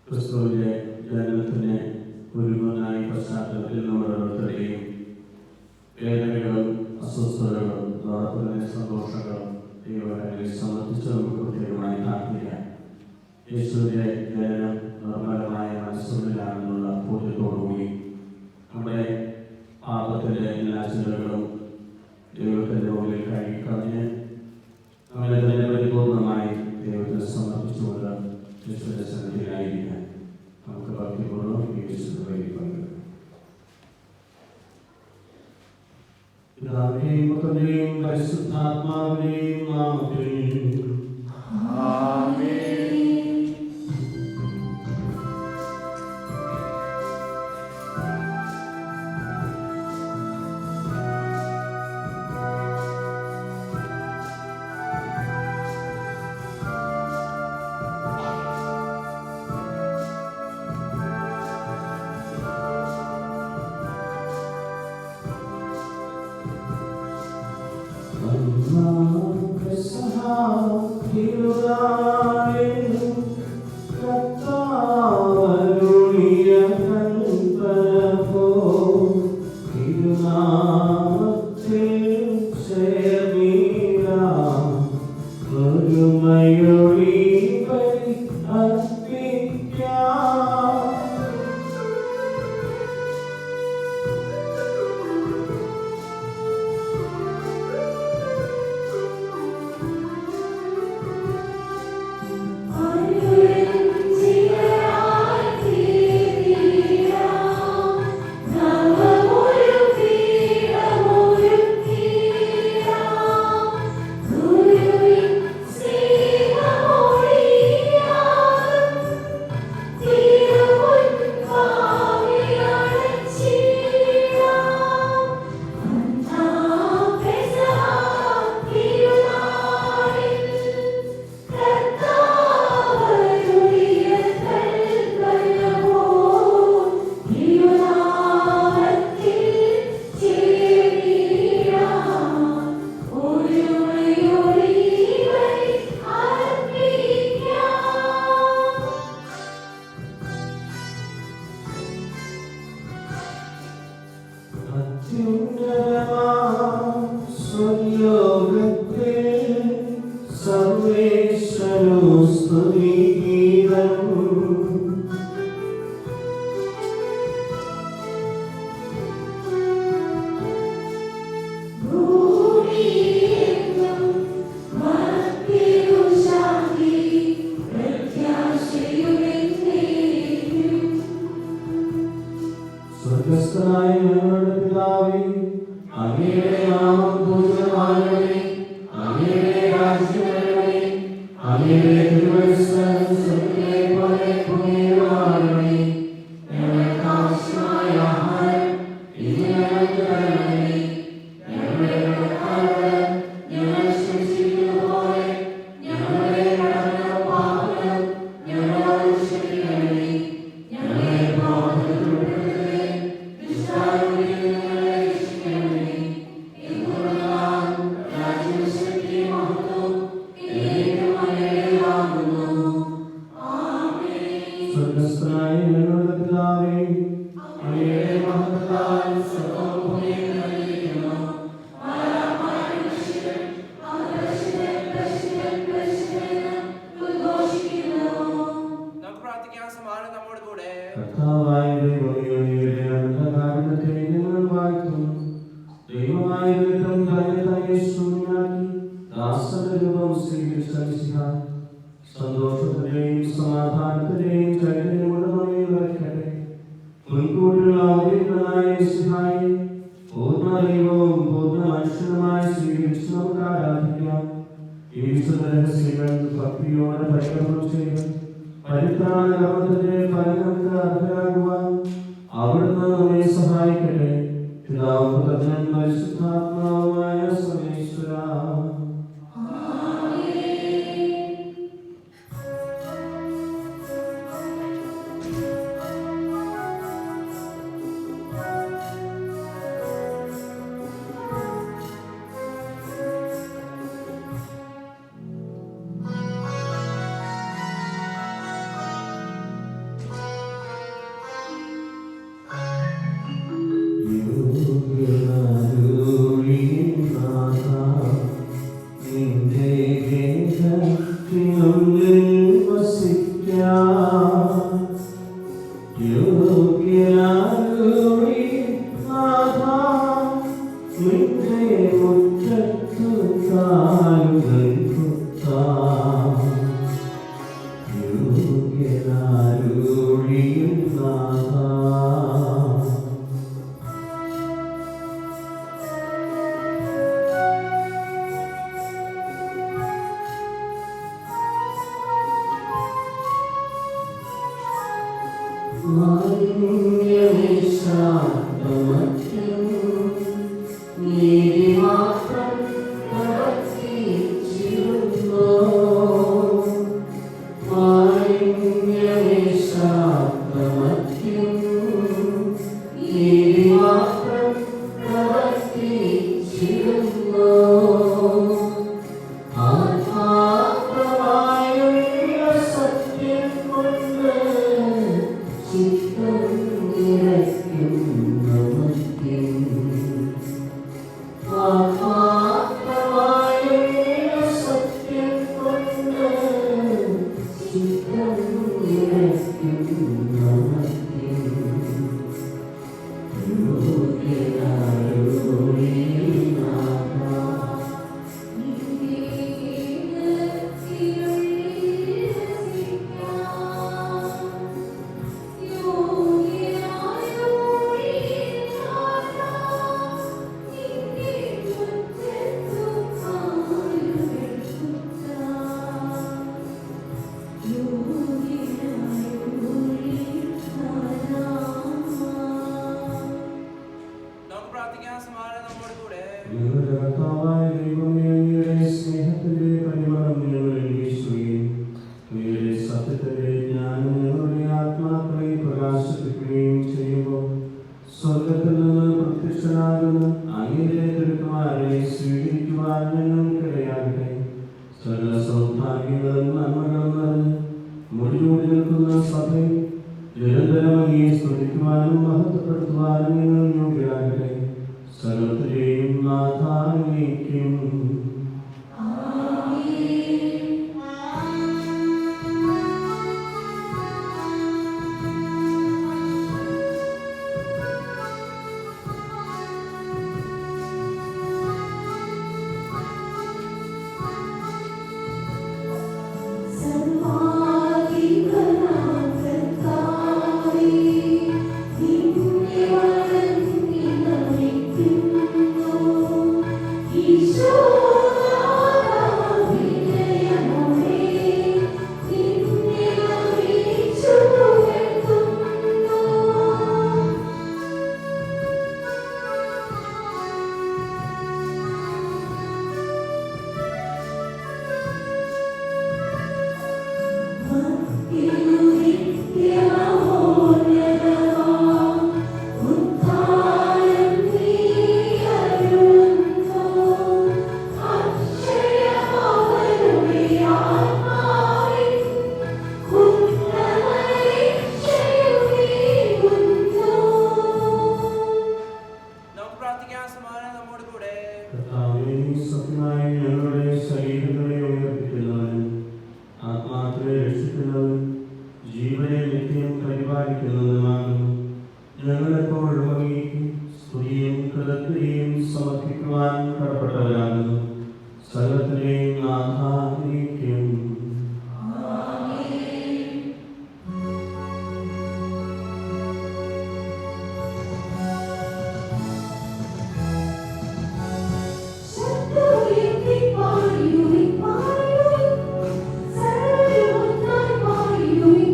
ക്രിസ്തുവിന്റെ ജനനത്തിന് ഒരുങ്ങുന്നതായി പശ്ചാത്തലത്തിൽ നമ്മൾ ഓരോരുത്തരുടെയും വേദനകളും അസ്വസ്ഥതകളും അതോടൊപ്പം തന്നെ സന്തോഷങ്ങളും ദൈവകരങ്ങളിൽ സമർപ്പിച്ച് നമുക്ക് പ്രത്യേകമായി പ്രാർത്ഥിക്കാം. യേശുവിന്റെ ജനനം നിർമ്മലമായ മനസ്സുകളിലാണെന്നുള്ള ബോധ്യത്തോടുകൂടി നമ്മുടെ പാപത്തിന്റെ എല്ലാ ചിന്തകളും ദൈവത്തിന്റെ മുകളിൽ കഴുകിക്കളഞ്ഞ് നമ്മളെ തന്നെ പരിപൂർണമായി ദൈവത്തിന് സമർപ്പിച്ചുകൊണ്ട് യേശുവിന്റെ സന്നിധിയിലായിരിക്കാൻ നമുക്ക് ഭക്തിപൂർവ്വം ഈ വിശുദ്ധതയിൽ പങ്കെടുക്കാം. പിതാവിന്റെയും പുത്രന്റെയും പരിശുദ്ധാത്മാവിന്റെയും നാമത്തിൽ ആമേൻ. സന്തോഷത്തിന്റെയും സമാധാനത്തിന്റെയും പരിത്രാണ കർമ്മത്തിന്റെ ഫലങ്ങൾക്ക് അർഹരാകുവാൻ അവിടുന്ന് നമ്മെ സഹായിക്കട്ടെ. പിതാവും പുത്രനും പരിശുദ്ധാത്മാവുമായ സർവേശ്വരാ. You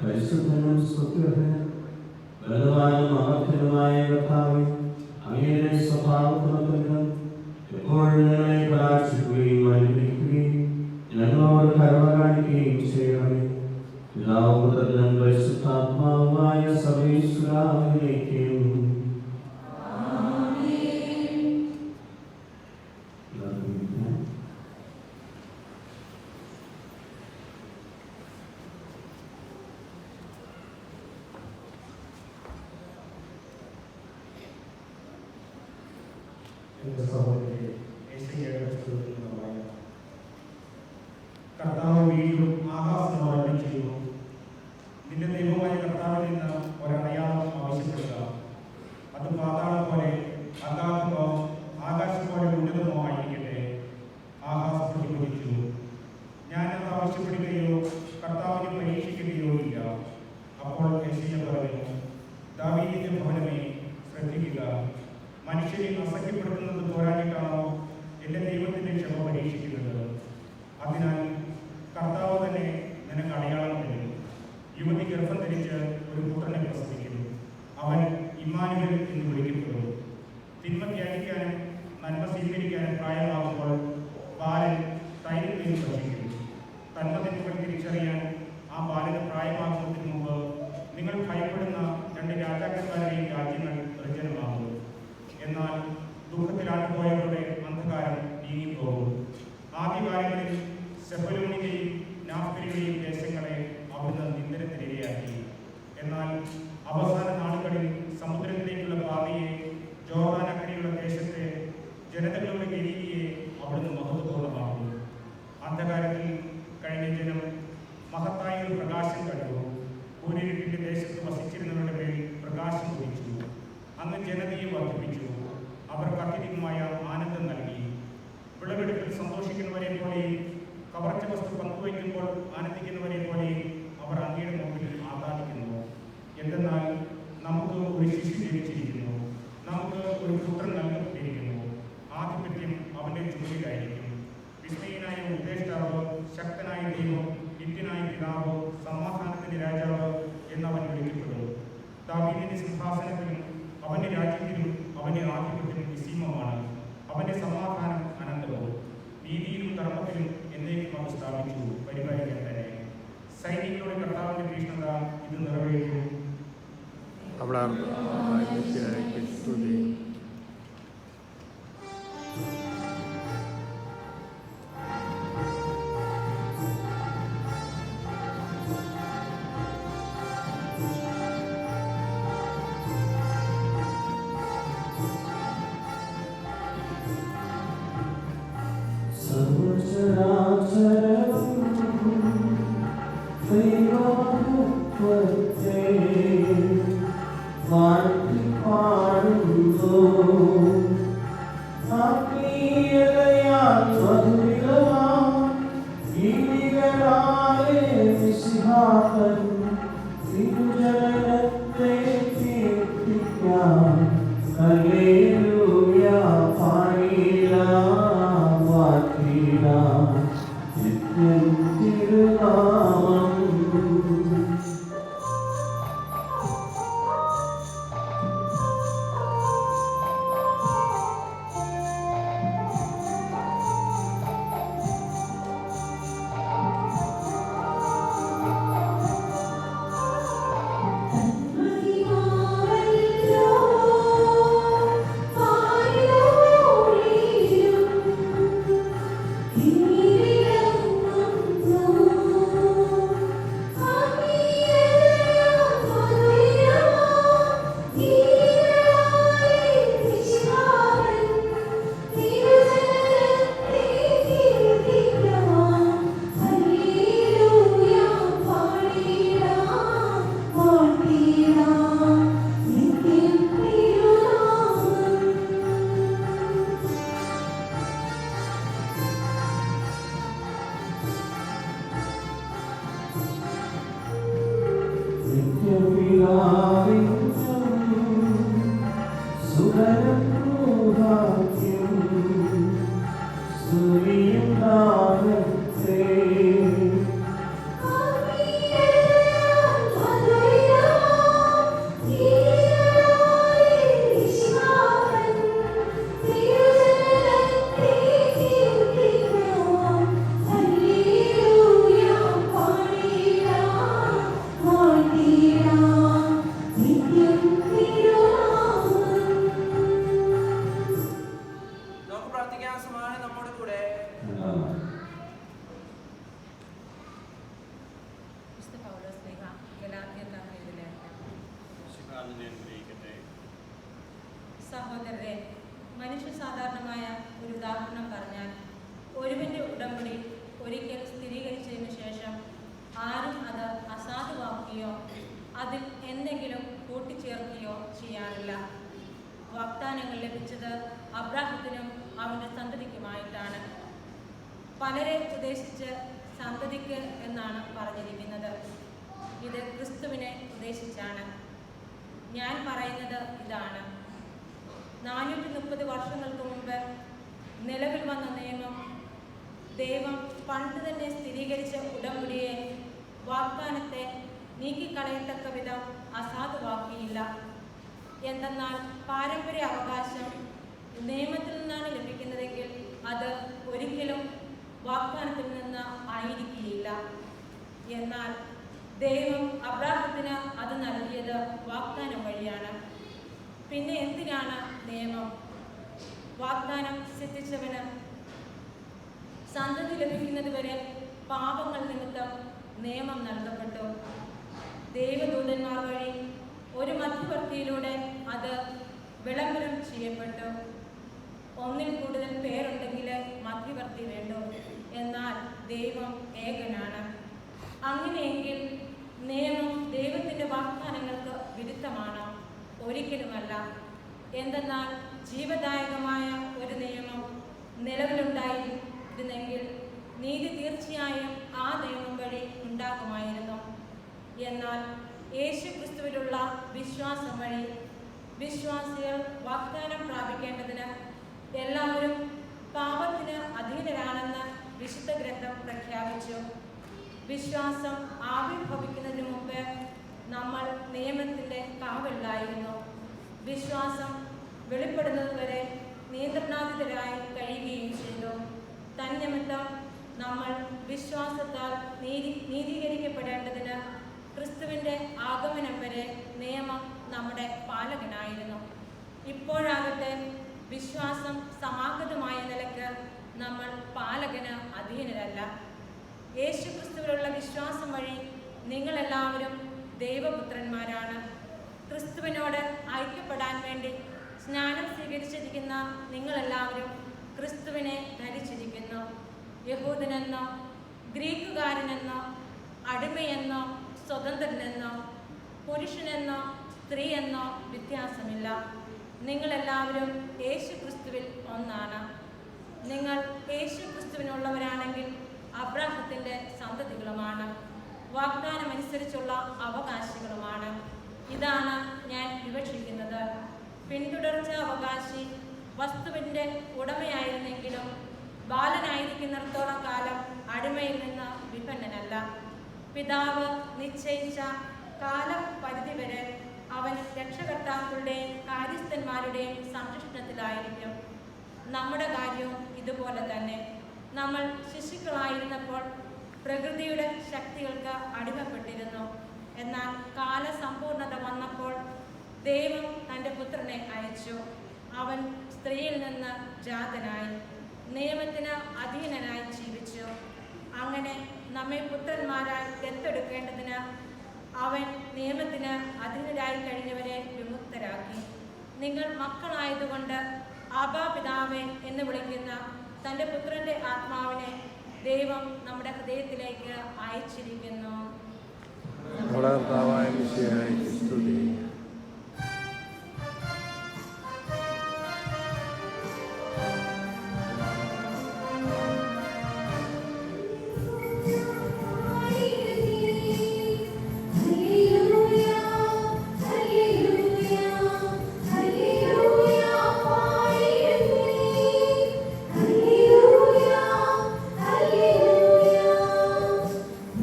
പരിശുദ്ധനും സ്തുത്യർഹനും ബലവാനും അമർത്യനുമായ കർത്താവേ, അങ്ങയുടെ സ്വഭാവത്തിനൊപ്പം എപ്പോഴും ഞങ്ങളെ കടാക്ഷിക്കുകയും അനുഗ്രഹിക്കുകയും ഞങ്ങളോട് കരുണ കാണിക്കുകയും ചെയ്യണമേ. പിതാവും പുത്രനും പരിശുദ്ധാത്മാവുമായ സർവ്വേശ്വരാവിലേക്കും കർത്താവ് വീണ്ടും ആകാശത്തോട് അരുളി ചെയ്യുന്നു, നിന്റെ ദൈവമായ കർത്താവിൽ നിന്ന് ഒരടയാളം ആവശ്യപ്പെടുക. അത് പാതാളം പോലെ അഗാധമോ ആകാശം പോലെ ഉന്നതമോ ആയിരിക്കട്ടെ. ആകാശം പ്രതിഫലിച്ചു. ഞാനത് ആവശ്യപ്പെടുകയോ കർത്താവിനെ പരീക്ഷിക്കുകയോ ഇല്ല. അപ്പോൾ യെശയ്യാ പറഞ്ഞു, ദാവീദിന്റെ ഭവനമേ, ശ്രദ്ധിക്കുക. മനുഷ്യരെ അസഹ്യപ്പെടുത്തുന്നത് പോരാഞ്ഞിട്ടാണോ എൻ്റെ ദൈവത്തിൻ്റെ ക്ഷമ പരീക്ഷിക്കുന്നത്? അതിനാൽ കർത്താവ് തന്നെ നിനക്ക് അടയാളം തരും. യുവതി ഗർഭം ധരിച്ച് ഒരു പുത്രനെ പ്രസവിക്കും. അവൻ ഇമ്മാനുവേൽ എന്ന് വിളിക്കപ്പെടും. തിന്മ ത്യാഗിക്കാനും നന്മ സ്വീകരിക്കാനും പ്രായമാകുമ്പോൾ ബാലൻ തൈലത്തിൽ ഭക്ഷിക്കും. തന്മതിന്മകൾ തിരിച്ചറിയാൻ ആ ബാലന് പ്രായമാകുന്നതിന് മുമ്പ് നിങ്ങൾ ഭയപ്പെടുന്ന 2 രാജാക്കന്മാരുടെയും രാജ്യങ്ങൾ നിർജ്ജനമാകും. എന്നാൽ ദുഃഖത്തിലാണ്ടുപോയവരുടെ അന്ധകാരം നീങ്ങിപ്പോകും. ആദ്യകാലങ്ങളിൽ സെബൂലൂണിന്റെയും നഫ്താലിയുടെയും ദേശങ്ങളെ അവിടുന്ന് നിന്ദനത്തിനിരയാക്കി. എന്നാൽ അവസാന നാളുകളിൽ സമുദ്രത്തിലേക്കുള്ള പാതയെ, ജോർദാനക്കരയുള്ള ദേശത്തെ ജനതകളുടെ ഗലീലയെ അവിടുന്ന് മഹത്വപൂർണ്ണമാക്കും. അന്ധകാരത്തിൽ കഴിഞ്ഞ ജനം മഹത്തായ ഒരു പ്രകാശം കണ്ടു. കൂരിരുട്ടിന്റെ ദേശത്ത് വസിച്ചിരുന്നവരുടെ മേൽ പ്രകാശം കുറിച്ചു. അന്ന് ജനതയെ വർദ്ധിപ്പിച്ചു. അവർക്ക് അത്യധികമായ ആനന്ദം നൽകി. വിളവെടുപ്പിൽ സന്തോഷിക്കുന്നവരെ പോലെയും കവർച്ച വസ്തു പങ്കുവയ്ക്കുമ്പോൾ ആനന്ദിക്കുന്നവരെ പോലെയും അവർ അങ്ങയുടെ മുമ്പിൽ ആഹ്ലാദിക്കുന്നു. എന്തെന്നാൽ നമുക്ക് ഒരു ശിശു ജനിച്ചിരിക്കുന്നു, നമുക്ക് ഒരു പുത്രൻ നൽകപ്പെട്ടിരിക്കുന്നു. ആധിപത്യം അവൻ്റെ ചുമലിലായിരിക്കും. വിസ്മയനായ ഉപദേഷ്ടാവ്, ശക്തനായ ദൈവം, നിത്യനായ പിതാവ്, സമാധാനത്തിന്റെ രാജാവ് എന്നവൻ വിളിക്കപ്പെടും. ദാവീദിന്റെ സിംഹാസനത്തിലും അവന്റെ രാജ്യത്തിലും അവന്റെ ആധിപത്യം നിസ്സീമമാണ്. അവന്റെ സമാധാനം അനന്തവും. നീതിയിലും ധർമ്മത്തിലും എന്നേക്കും അത് സ്ഥാപിച്ചു പരിപാലിക്കാൻ തന്നെ. സൈനികളുടെ കർത്താവിന്റെ ഭീഷണത ഇത് നിറവേറ്റും. സഹോദരരെ, മനുഷ്യ സാധാരണമായ ഒരു ഉദാഹരണം പറഞ്ഞാൽ, ഒരുവന്റെ ഉടമ്പടി ഒരിക്കൽ സ്ഥിരീകരിച്ചതിന് ശേഷം ആരും അത് അസാധുവാക്കുകയോ അതിൽ എന്തെങ്കിലും കൂട്ടിച്ചേർക്കുകയോ ചെയ്യാറില്ല. വാഗ്ദാനങ്ങൾ ലഭിച്ചത് അബ്രാഹത്തിനും അവന്റെ സന്തതിക്കുമായിട്ടാണ്. പലരെ ഉദ്ദേശിച്ച് സന്തതിക്ക് എന്നാണ് പറഞ്ഞിരിക്കുന്നത്. ഇത് ക്രിസ്തുവിനെ ഉദ്ദേശിച്ചാണ്. ഞാൻ പറയുന്നത് ഇതാണ്: 430 വർഷങ്ങൾക്ക് മുമ്പ് നിലവിൽ വന്ന നിയമം ദൈവം പണ്ട് തന്നെ സ്ഥിരീകരിച്ച ഉടമ്പടിയെ, വാഗ്ദാനത്തെ നീക്കിക്കളയത്തക്ക വിധം അസാധുവാക്കിയില്ല. എന്തെന്നാൽ പാരമ്പര്യ അവകാശം നിയമത്തിൽ നിന്നാണ് ലഭിക്കുന്നതെങ്കിൽ അത് ഒരിക്കലും വാഗ്ദാനത്തിൽ നിന്ന് ആയിരിക്കുകയില്ല. എന്നാൽ ദൈവം അബ്രാഹത്തിന് അത് നൽകിയത് വാഗ്ദാനം വഴിയാണ്. പിന്നെ എന്തിനാണ് നിയമം? വാഗ്ദാനം സിദ്ധിച്ചവന് സന്തതി ലഭിക്കുന്നത് വരെ പാപങ്ങൾ നിമിത്തം നിയമം നൽകപ്പെട്ടു. ദൈവദൂതന്മാർ വഴി ഒരു മധ്യവർത്തിയിലൂടെ അത് വിളംബരം ചെയ്യപ്പെട്ടു. ഒന്നിൽ കൂടുതൽ പേരുണ്ടെങ്കിൽ മധ്യവർത്തി വേണ്ടു. എന്നാൽ ദൈവം ഏകനാണ്. അങ്ങനെയെങ്കിൽ നിയമം ദൈവത്തിൻ്റെ വാഗ്ദാനങ്ങൾക്ക് വിരുദ്ധമാണ്? ഒരിക്കലുമല്ല. എന്തെന്നാൽ ജീവദായകമായ ഒരു നിയമം നിലവിലുണ്ടായിരുന്നെങ്കിൽ നീതി തീർച്ചയായും ആ നിയമം വഴി ഉണ്ടാകുമായിരുന്നു. എന്നാൽ യേശു ക്രിസ്തുവിലുള്ള വിശ്വാസം വഴി വിശ്വാസികൾ വാഗ്ദാനം പ്രാപിക്കേണ്ടതിന് എല്ലാവരും പാപത്തിന് അധീനരാണെന്ന് വിശുദ്ധ ഗ്രന്ഥം പ്രഖ്യാപിച്ചു. വിശ്വാസം ആവിർഭവിക്കുന്നതിന് മുമ്പ് നമ്മൾ നിയമത്തിൻ്റെ കാവലിലായിരുന്നു. വിശ്വാസം വെളിപ്പെടുന്നതുവരെ നിയന്ത്രണാതീതരായി കഴിയുകയും ചെയ്തു. തന്നിമിത്തം നമ്മൾ വിശ്വാസത്താൽ നീതീകരിക്കപ്പെടേണ്ടതിന് ക്രിസ്തുവിൻ്റെ ആഗമനം വരെ നിയമം നമ്മുടെ പാലകനായിരുന്നു. ഇപ്പോഴാകട്ടെ വിശ്വാസം സമാഗതമായ നിലയ്ക്ക് നമ്മൾ പാലകന് അധീനരല്ല. യേശു ക്രിസ്തുവിലുള്ള വിശ്വാസം വഴി നിങ്ങളെല്ലാവരും ദൈവപുത്രന്മാരാണ്. ക്രിസ്തുവിനോട് ഐക്യപ്പെടാൻ വേണ്ടി സ്നാനം സ്വീകരിച്ചിരിക്കുന്ന നിങ്ങളെല്ലാവരും ക്രിസ്തുവിനെ ധരിച്ചിരിക്കുന്നു. യഹൂദനെന്നോ ഗ്രീക്കുകാരനെന്നോ അടിമയെന്നോ സ്വതന്ത്രനെന്നോ പുരുഷനെന്നോ സ്ത്രീയെന്നോ വ്യത്യാസമില്ല. നിങ്ങളെല്ലാവരും യേശു ക്രിസ്തുവിൽ ഒന്നാണ്. നിങ്ങൾ യേശു ക്രിസ്തുവിനുള്ളവരാണെങ്കിൽ അബ്രാഹത്തിൻ്റെ സന്തതികളുമാണ്, വാഗ്ദാനമനുസരിച്ചുള്ള അവകാശികളുമാണ്. ഇതാണ് ഞാൻ വിവക്ഷിക്കുന്നത്. പിന്തുടർച്ച അവകാശി വസ്തുവിൻ്റെ ഉടമയായിരുന്നെങ്കിലും ബാലനായിരിക്കുന്നിടത്തോളം കാലം അടിമയിൽ നിന്ന് വിഭിന്നനല്ല. പിതാവ് നിശ്ചയിച്ച കാലപരിധി വരെ അവൻ രക്ഷകർത്താക്കളുടെയും കാര്യസ്ഥന്മാരുടെയും സംരക്ഷണത്തിലായിരിക്കും. നമ്മുടെ കാര്യവും ഇതുപോലെ തന്നെ. നമ്മൾ ശിശുക്കളായിരുന്നപ്പോൾ പ്രകൃതിയുടെ ശക്തികൾക്ക് അടിമപ്പെട്ടിരുന്നു. എന്നാൽ കാലസമ്പൂർണത വന്നപ്പോൾ ദൈവം തൻ്റെ പുത്രനെ അയച്ചു. അവൻ സ്ത്രീയിൽ നിന്ന് ജാതനായി നിയമത്തിന് അധീനനായി ജീവിച്ചു. അങ്ങനെ നമ്മെ പുത്രന്മാരായി ദത്തെടുക്കേണ്ടതിന് അവൻ നിയമത്തിന് അധീനരായി കഴിഞ്ഞവരെ വിമുക്തരാക്കി. നിങ്ങൾ മക്കളായതുകൊണ്ട് ആബാ പിതാവേ എന്ന് വിളിക്കുന്ന തൻ്റെ പുത്രൻ്റെ ആത്മാവിനെ ദൈവം നമ്മുടെ ഹൃദയത്തിലേക്ക് അയച്ചിരിക്കുന്നു.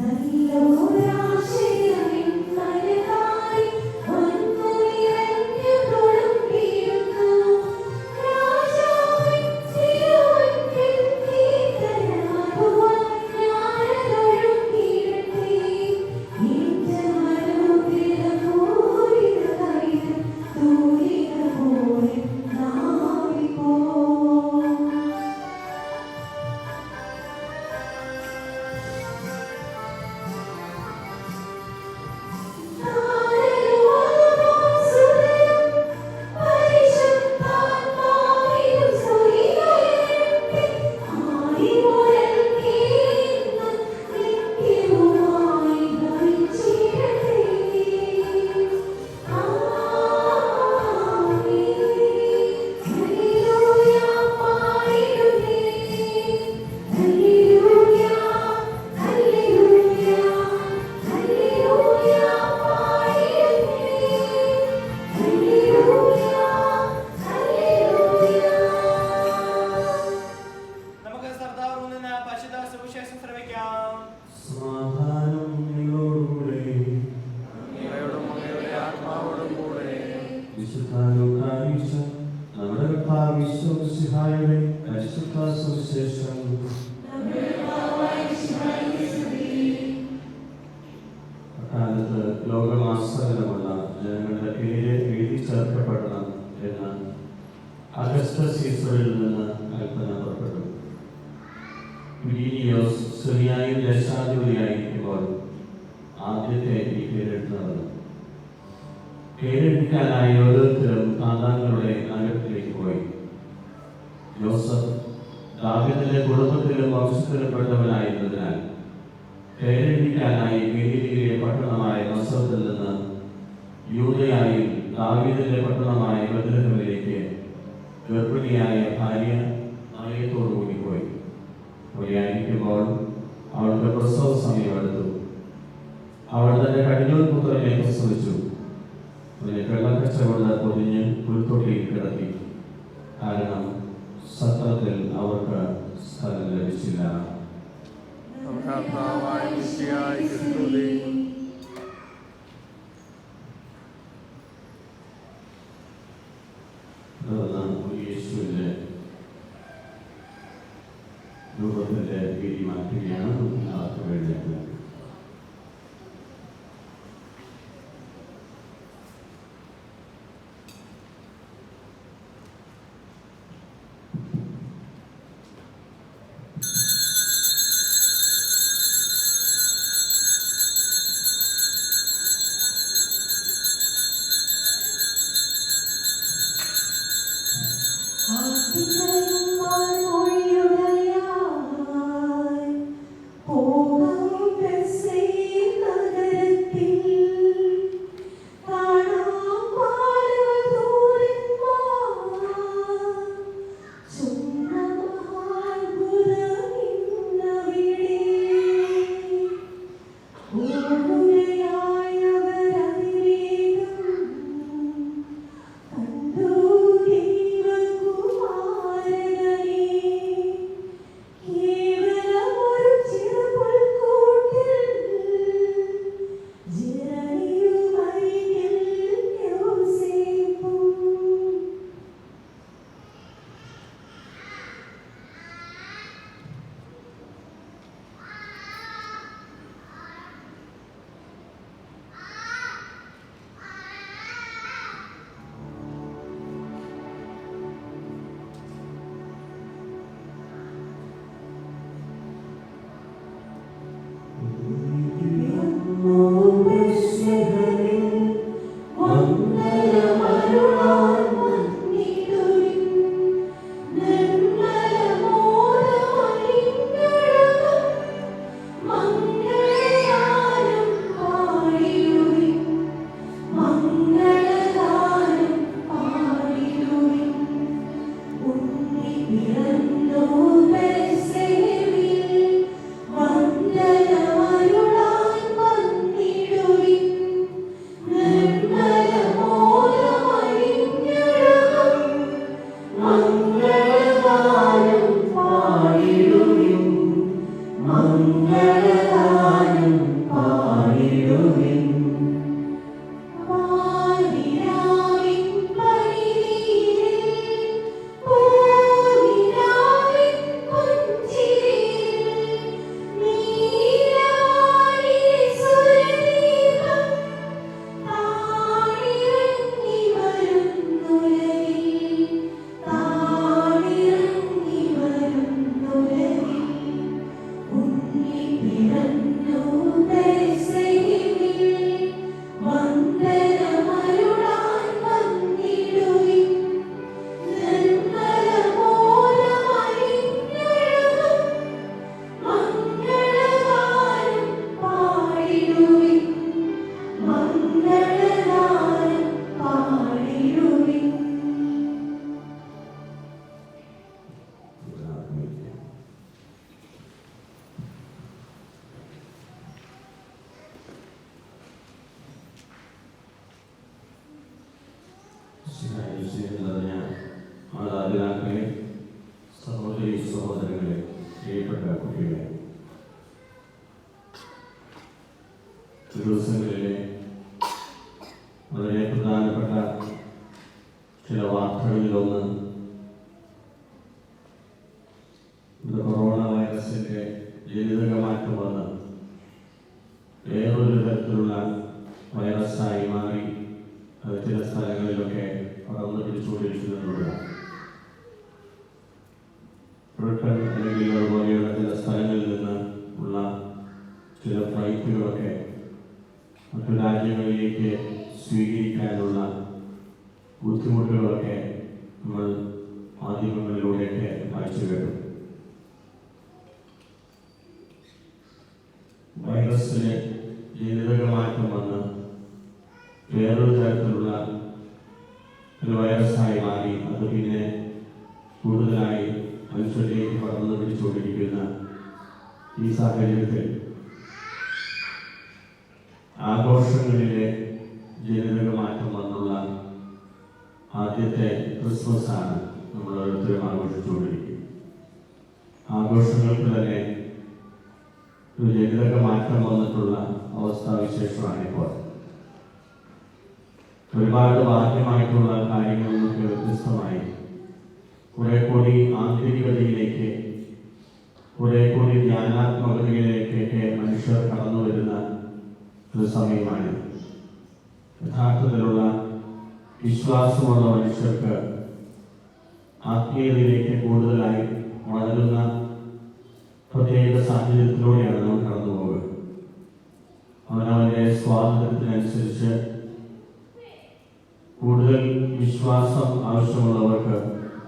Hallelujah. വിശുദ്ധാനുകാരിച്ച നമ്മുടെ കർത്താവ് ഈശോമിശിഹായുടെ പരിശുദ്ധ സുവിശേഷം. അക്കാലത്ത് ലോകമാസകലമുള്ള ജനങ്ങളുടെ പേര് എഴുതി ചേർക്കപ്പെടണം എന്ന് അഗസ്റ്റസ് സീസറിൽ നിന്ന് കൽപ്പന പുറപ്പെട്ടു. ക്വീനിയോസ് സിറിയയിൽ ദേശാധിപതിയായിരിക്കുമ്പോൾ ആദ്യത്തെ ഈ പേരെടുത്ത് നടന്നു. പേരെടുക്കാനായി ഓരോരുത്തരും താന്താങ്ങളുടെ നഗരത്തിലേക്ക് പോയി. ജോസഫ് ദാവീദിന്റെ കുടുംബത്തിലും വംശത്തിലും പെട്ടവനായിരുന്നതിനാൽ പേരെടുക്കാനായി ഗലീലയിലെ പട്ടണമായ നസറത്തിൽ നിന്ന് യൂദയായിൽ ദാവീദിന്റെ പട്ടണമായ ബെത്ലഹേമിലേക്ക് ഗർഭിണിയായ ഭാര്യ നയത്തോടുകൂടി പോയി. പോയിരിക്കുമ്പോൾ അവൾക്ക് പ്രസവ സമയമെടുത്തു. അവൾ തന്റെ കടിഞ്ഞൂൽ പുത്രനെ പ്രസവിച്ചു. അവനെ വെള്ളക്കച്ചവട പൊതിഞ്ഞ് പുൽത്തൊട്ടിയിൽ കിടത്തി. കാരണം സത്രത്തിൽ അവർക്ക് സ്ഥലം ലഭിച്ചില്ല. യേശുവിന്റെ രൂപത്തിന്റെ രീതി മാറ്റുകയാണ് അവർക്ക് വേണ്ടിയത്. മാതാപിതാക്കളെ, സഹോദരി സഹോദരങ്ങളെ, പ്രിയപ്പെട്ട കുട്ടികളെ, ദിവസങ്ങളിലെ വളരെ പ്രധാനപ്പെട്ട വാർത്തകളിലൊന്ന് കൊറോണ വൈറസിന്റെ ജനിതക മാറ്റം വന്ന് വേറൊരു തരത്തിലുള്ള വൈറസായി മാറി അത് ചില സ്ഥലങ്ങളിലൊക്കെ പടർന്നു പിടിച്ചുകൊണ്ടിരിക്കുന്നുള്ളതാണ്. ബ്രിട്ടൻ അല്ലെങ്കിൽ അതുപോലെയുള്ള ചില സ്ഥലങ്ങളിൽ നിന്ന് ഉള്ള ചില ഫ്ലൈറ്റുകളൊക്കെ മറ്റു രാജ്യങ്ങളിലേക്ക് സ്വീകരിക്കാനുള്ള ബുദ്ധിമുട്ടുകളൊക്കെ നമ്മൾ മാധ്യമങ്ങളിലൂടെയൊക്കെ വായിച്ചു കേട്ടു. വൈറസിന് ജനിതക മാറ്റം വന്ന് വേറൊരു തരത്തിലുള്ള ഒരു വൈറസായി മാറി അത് പിന്നെ കൂടുതലായി മനുഷ്യരിലേക്ക് പടർന്നു പിടിച്ചുകൊണ്ടിരിക്കുന്ന ഈ സാഹചര്യത്തിൽ ആഘോഷങ്ങളിലെ ജനിതക മാറ്റം വന്നുള്ള ആദ്യത്തെ ക്രിസ്മസ് ആണ് നമ്മൾ ഓരോരുത്തരും ആഘോഷിച്ചുകൊണ്ടിരിക്കുന്നത്. ആഘോഷങ്ങൾക്ക് തന്നെ ഒരു ജനിതക മാറ്റം വന്നിട്ടുള്ള അവസ്ഥാവിശേഷമാണ് ഇപ്പോൾ. ഒരുപാട് ബാഹ്യമായിട്ടുള്ള കാര്യങ്ങളിൽ നിന്നൊക്കെ വ്യത്യസ്തമായി കുറെ കൂടി ആന്തരികതയിലേക്ക്, കുറെ കൂടി ധ്യാനാത്മകതയിലേക്കൊക്കെ മനുഷ്യർ കടന്നു വരുന്ന ഒരു സമയമാണ്. യഥാർത്ഥത്തിലുള്ള വിശ്വാസമുള്ള മനുഷ്യർക്ക് ആത്മീയതയിലേക്ക് കൂടുതലായി വളരുന്ന പ്രത്യേക സാഹചര്യത്തിലൂടെയാണ് നമ്മൾ കടന്നു പോകുക. അവനവൻ്റെ സ്വാതന്ത്ര്യത്തിനനുസരിച്ച് കൂടുതൽ വിശ്വാസം ആവശ്യമുള്ളവർക്ക്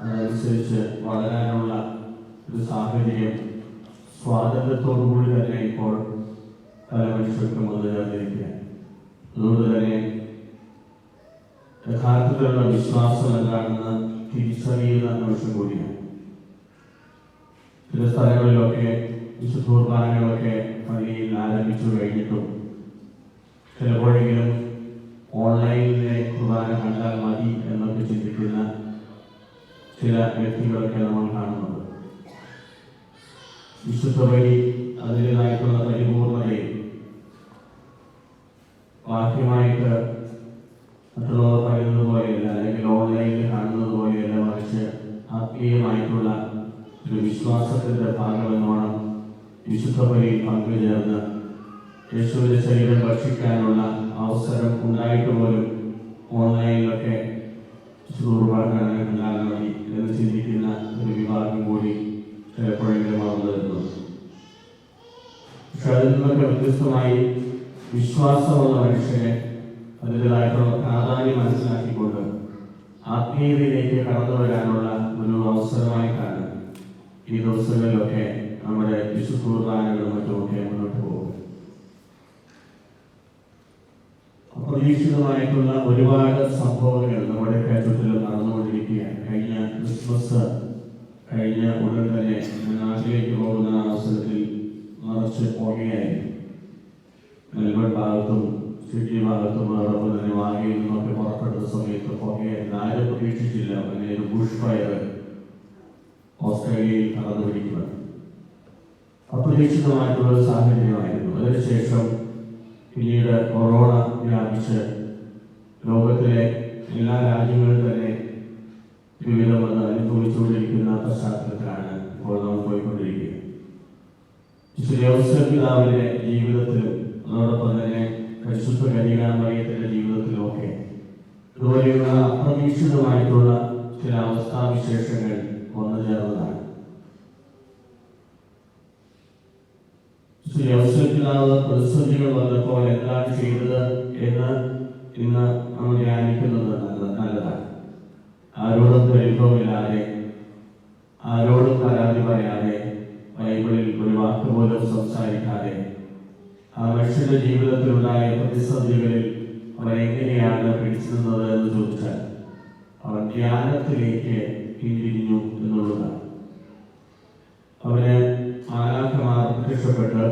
അതനുസരിച്ച് വളരാനുള്ള ഒരു സാഹചര്യം സ്വാതന്ത്ര്യത്തോടുകൂടി തന്നെ ഇപ്പോൾ പല മനുഷ്യർക്കും വന്നു ചേർന്നിരിക്കുകയാണ്. അതുകൊണ്ട് തന്നെ യഥാർത്ഥത്തിലുള്ള വിശ്വാസം എന്താണെന്ന് തിരിച്ചറിയുന്ന നിമിഷം കൂടിയാണ്. ചില സ്ഥലങ്ങളിലൊക്കെ വിശുദ്ധ കുർബാനകളൊക്കെ പള്ളിയിൽ ആരംഭിച്ചു കഴിഞ്ഞിട്ടും ചിലപ്പോഴെങ്കിലും ഓൺലൈനിലെ കുർബാന കണ്ടാൽ മതി എന്നൊക്കെ ചിന്തിക്കുന്ന ചില വ്യക്തികളൊക്കെ നമ്മൾ കാണുന്നുണ്ട്. വിശുദ്ധ ബലി അതിൻ്റെതായിട്ടുള്ള പരിപൂർണതയിൽ ബാഹ്യമായിട്ട് മറ്റുള്ളവർ പറയുന്നത് പോലെയല്ല, അല്ലെങ്കിൽ ഓൺലൈനിൽ കാണുന്നത് പോലെയല്ല, മറിച്ച് ആത്മീയമായിട്ടുള്ള ഒരു വിശ്വാസത്തിൻ്റെ ഭാഗമെന്നോണം വിശുദ്ധ ബലിയിൽ പങ്കുചേർന്ന് യേശുവിൻ്റെ ശരീരം ഭക്ഷിക്കാനുള്ള അവസരം ഉണ്ടായിട്ട് പോലും ഓൺലൈനിലൊക്കെ കുർബാനകൾ മതി എന്ന് ചിന്തിക്കുന്ന ഒരു വിഭാഗം കൂടി ചിലപ്പോഴെങ്കിലും വളർന്നു വരുന്നുണ്ട്. പക്ഷെ അതിൽ നിന്നൊക്കെ വ്യത്യസ്തമായി വിശ്വാസമുള്ള മനുഷ്യനെ അതിൻ്റെതായിട്ടുള്ള പ്രാധാന്യം മനസ്സിലാക്കിക്കൊണ്ട് ആത്മീയതയിലേക്ക് കടന്നു വരാനുള്ള ഒരു അവസരമായിട്ടാണ് ഈ ദിവസങ്ങളിലൊക്കെ നമ്മുടെ വിശുദ്ധ കുർബാനകളും മറ്റുമൊക്കെ മുന്നോട്ട് പോകും. അപ്രതീക്ഷിതമായിട്ടുള്ള ഒരുപാട് സംഭവങ്ങൾ നമ്മുടെ ചുറ്റിലും നടന്നുകൊണ്ടിരിക്കുകയാണ്. കഴിഞ്ഞ ക്രിസ്മസ് കഴിഞ്ഞ ഉടൻ തന്നെ നാട്ടിലേക്ക് പോകുന്ന അവസരത്തിൽ നിറച്ച് പോകുകയായിരുന്നു. മെൽബൺ ഭാഗത്തും സിഡ്നി ഭാഗത്തും അതോടൊപ്പം തന്നെ വാഗയിൽ നിന്നൊക്കെ പുറപ്പെടുന്ന സമയത്ത് പോകുകയായിരുന്നു. ആരും പ്രതീക്ഷിച്ചില്ല അങ്ങനെ ഒരു ബുഷ് ഫയർ ഓസ്ട്രേലിയയിൽ കടന്നു പിടിക്കുന്നത്. അപ്രതീക്ഷിതമായിട്ടുള്ള ഒരു സാഹചര്യമായിരുന്നു. അതിനുശേഷം പിന്നീട് കൊറോണ വ്യാപിച്ച് ലോകത്തിലെ എല്ലാ രാജ്യങ്ങളും തന്നെ വിവിധം അത് അനുഭവിച്ചുകൊണ്ടിരിക്കുന്ന പശ്ചാത്തലത്തിലാണ് ഇപ്പോൾ നമ്മൾ പോയിക്കൊണ്ടിരിക്കുന്നത്. പിതാവിന്റെ ജീവിതത്തിലും അതോടൊപ്പം തന്നെ പരിശുദ്ധ കന്യകാമറിയത്തിന്റെ ജീവിതത്തിലുമൊക്കെ ഇതുപോലെയുള്ള അപ്രതീക്ഷിതമായിട്ടുള്ള ചില അവസ്ഥാവിശേഷങ്ങൾ വന്നു ചേർന്നതാണ്. പിതാവ് പ്രതിസന്ധികൾ വന്നപ്പോൾ എന്താണ് ചെയ്തത് എന്ന് ഇന്ന് നമ്മൾ ധ്യാനിക്കുന്നത് നല്ലതാണ്. ആരോടും പരിഭവമില്ലാതെ, ആരോടും പരാതി പറയാതെ, ബൈബിളിൽ ഒരു വാക്ക് പോലും സംസാരിക്കാതെ ആ മനുഷ്യന്റെ ജീവിതത്തിലുണ്ടായ പ്രതിസന്ധികളിൽ അവൻ എങ്ങനെയാണ് പിടിച്ചു നിന്നത് എന്ന് ചോദിച്ചാൽ അവൻ ധ്യാനത്തിലേക്ക് പിന്തിരിഞ്ഞു എന്നുള്ളതാണ്. അവന് മാലാഖമാർ പ്രത്യക്ഷപ്പെട്ട്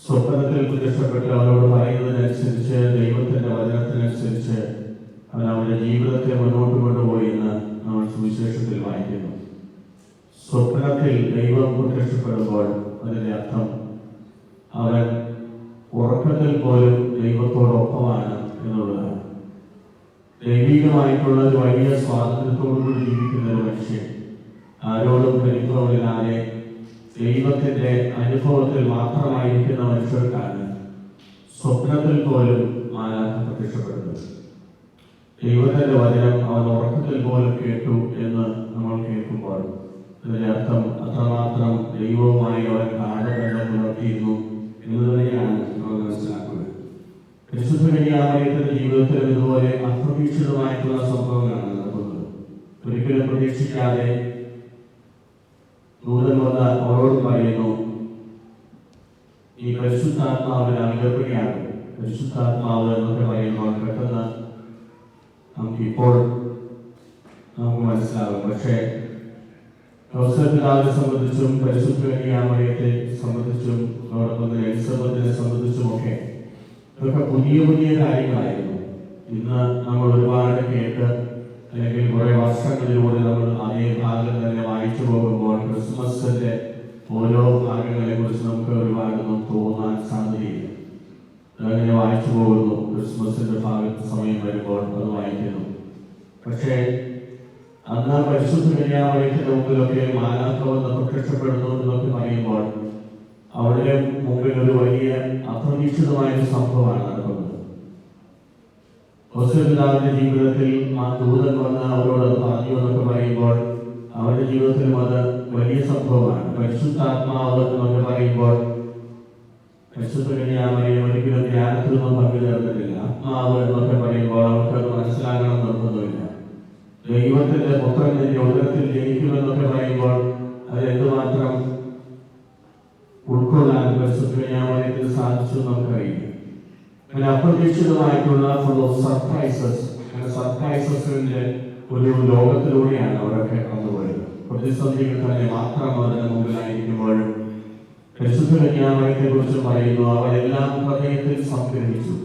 സ്വപ്നത്തിൽ പ്രത്യക്ഷപ്പെട്ട് അവരോട് പറയുന്നതിനനുസരിച്ച് ദൈവത്തിന്റെ വചനത്തിനനുസരിച്ച് അവൻ അവന്റെ ജീവിതത്തെ മുന്നോട്ട് കൊണ്ടുപോയി എന്ന് നമ്മൾ സുവിശേഷത്തിൽ വായിക്കുന്നു. സ്വപ്നത്തിൽ ദൈവം പ്രത്യക്ഷപ്പെടുമ്പോൾ അതിന്റെ അർത്ഥം അവൻ ഉറക്കത്തിൽ പോലും ദൈവത്തോടൊപ്പമാണ് എന്നുള്ളതാണ്. ദൈവികമായിട്ടുള്ള ഒരു വലിയ സ്വാതന്ത്ര്യത്തോടുകൂടി ജീവിക്കുന്ന ഒരു മനുഷ്യൻ, ആരോടും പരിഭവമില്ലാതെ ദൈവത്തിന്റെ അനുഭവത്തിൽ മാത്രമായിരിക്കുന്ന മനുഷ്യർക്കാണ് സ്വപ്നത്തിൽ പോലും മാലാഖ പ്രത്യക്ഷപ്പെടുന്നത്. ദൈവത്തിന്റെ വചനം അവൻ ഉറക്കത്തിൽ പോലും കേട്ടു എന്ന് നമ്മൾ കേൾക്കുമ്പോൾ ഇതിന്റെ അർത്ഥം അത്രമാത്രം ദൈവവുമായി അവൻ ഗാഢബന്ധം പുലർത്തിയിരുന്നു എന്ന് തന്നെയാണ് നമ്മൾ മനസ്സിലാക്കുന്നത്. പരിശുദ്ധ കന്യാമറിയത്തിന്റെ ജീവിതത്തിൽ ഇതുപോലെ അപ്രതീക്ഷിതമായിട്ടുള്ള സംഭവങ്ങളാണ് നടക്കുന്നത്. ഒരിക്കലും പ്രതീക്ഷിക്കാതെ ദൂതൻ വന്ന് അവരോട് പറയുന്നു, ഈ പരിശുദ്ധാത്മാവിനാൽ ഗർഭിണിയാകും. പരിശുദ്ധാത്മാവ് എന്നൊക്കെ പറയുമ്പോൾ പെട്ടെന്ന് നമുക്കിപ്പോൾ നമുക്ക് മനസ്സിലാകും. പക്ഷേ ഔസേപ്പിതാവിനെ സംബന്ധിച്ചും പരിശുദ്ധ കന്യാമറിയത്തെ സംബന്ധിച്ചും അതോടൊപ്പം എലിസബത്തിനെ സംബന്ധിച്ചുമൊക്കെ ഇതൊക്കെ പുതിയ പുതിയ കാര്യങ്ങളായിരുന്നു. ഇന്ന് നമ്മൾ ഒരുപാട് കേട്ട് അല്ലെങ്കിൽ കുറെ വർഷങ്ങളിലൂടെ നമ്മൾ അതേ ഭാഗം തന്നെ വായിച്ചു പോകുമ്പോൾ ക്രിസ്മസിന്റെ ഓരോ ഭാഗങ്ങളെ കുറിച്ച് നമുക്ക് ഒരുപാടൊന്നും തോന്നാൻ സാധ്യതയില്ല. അതങ്ങനെ വായിച്ചു പോകുന്നു, ക്രിസ്മസിന്റെ ഭാഗത്ത് സമയം വരുമ്പോൾ അത് വായിക്കുന്നു. പക്ഷേ അന്ന് പരിശുദ്ധ കന്യാമറിയത്തിന്റെ മുമ്പിലൊക്കെ മാലാഖ വന്ന് പ്രത്യക്ഷപ്പെടുന്നു എന്നൊക്കെ പറയുമ്പോൾ അവിടെ മുമ്പിൽ ഒരു വലിയ അപ്രതീക്ഷിതമായ ഒരു സംഭവമാണ് നടക്കുന്നത്. ഔസേപ്പിതാവിന്റെ ജീവിതത്തിൽ ആ ദൂതൻ വന്ന് അവരോട് അത് പറഞ്ഞു എന്നൊക്കെ പറയുമ്പോൾ അവരുടെ ജീവിതത്തിലും അത് വലിയ സംഭവമാണ്. പരിശുദ്ധാത്മാവ് എന്നൊക്കെ പറയുമ്പോൾ പരിശുദ്ധ കന്യാമറിയം ഒരിക്കലും ധ്യാനത്തിലൊന്നും പങ്കുചേർന്നിട്ടില്ല. ആത്മാവ് എന്നൊക്കെ പറയുമ്പോൾ അവർക്കത് മനസ്സിലാകണം നിർബന്ധമില്ല. ദൈവത്തിന്റെ പുത്രൻ നിന്റെ ഉദരത്തിൽ ജനിക്കുമെന്നൊക്കെ പറയുമ്പോൾ അത് എന്തുമാത്രം ഉൾക്കൊള്ളാൻ പരിശുദ്ധ കന്യാമറിയത്തിന് സാധിച്ചു നമുക്കറിയില്ല. അങ്ങനെ അപ്രതീക്ഷിതമായിട്ടുള്ള ഫുൾ ഓഫ് സർപ്രൈസസ്, സർപ്രൈസസിന്റെ ഒരു ലോകത്തിലൂടെയാണ് അവരൊക്കെ കടന്നുപോയത്. പ്രതിസന്ധികൾ തന്നെ മാത്രം അവരുടെ മുമ്പിലായിരിക്കുമ്പോഴും പരിശുദ്ധ കന്യാമറിയത്തെ കുറിച്ച് പറയുന്നു, അവരെല്ലാം ഹൃദയത്തിൽ സംഗ്രഹിച്ചു.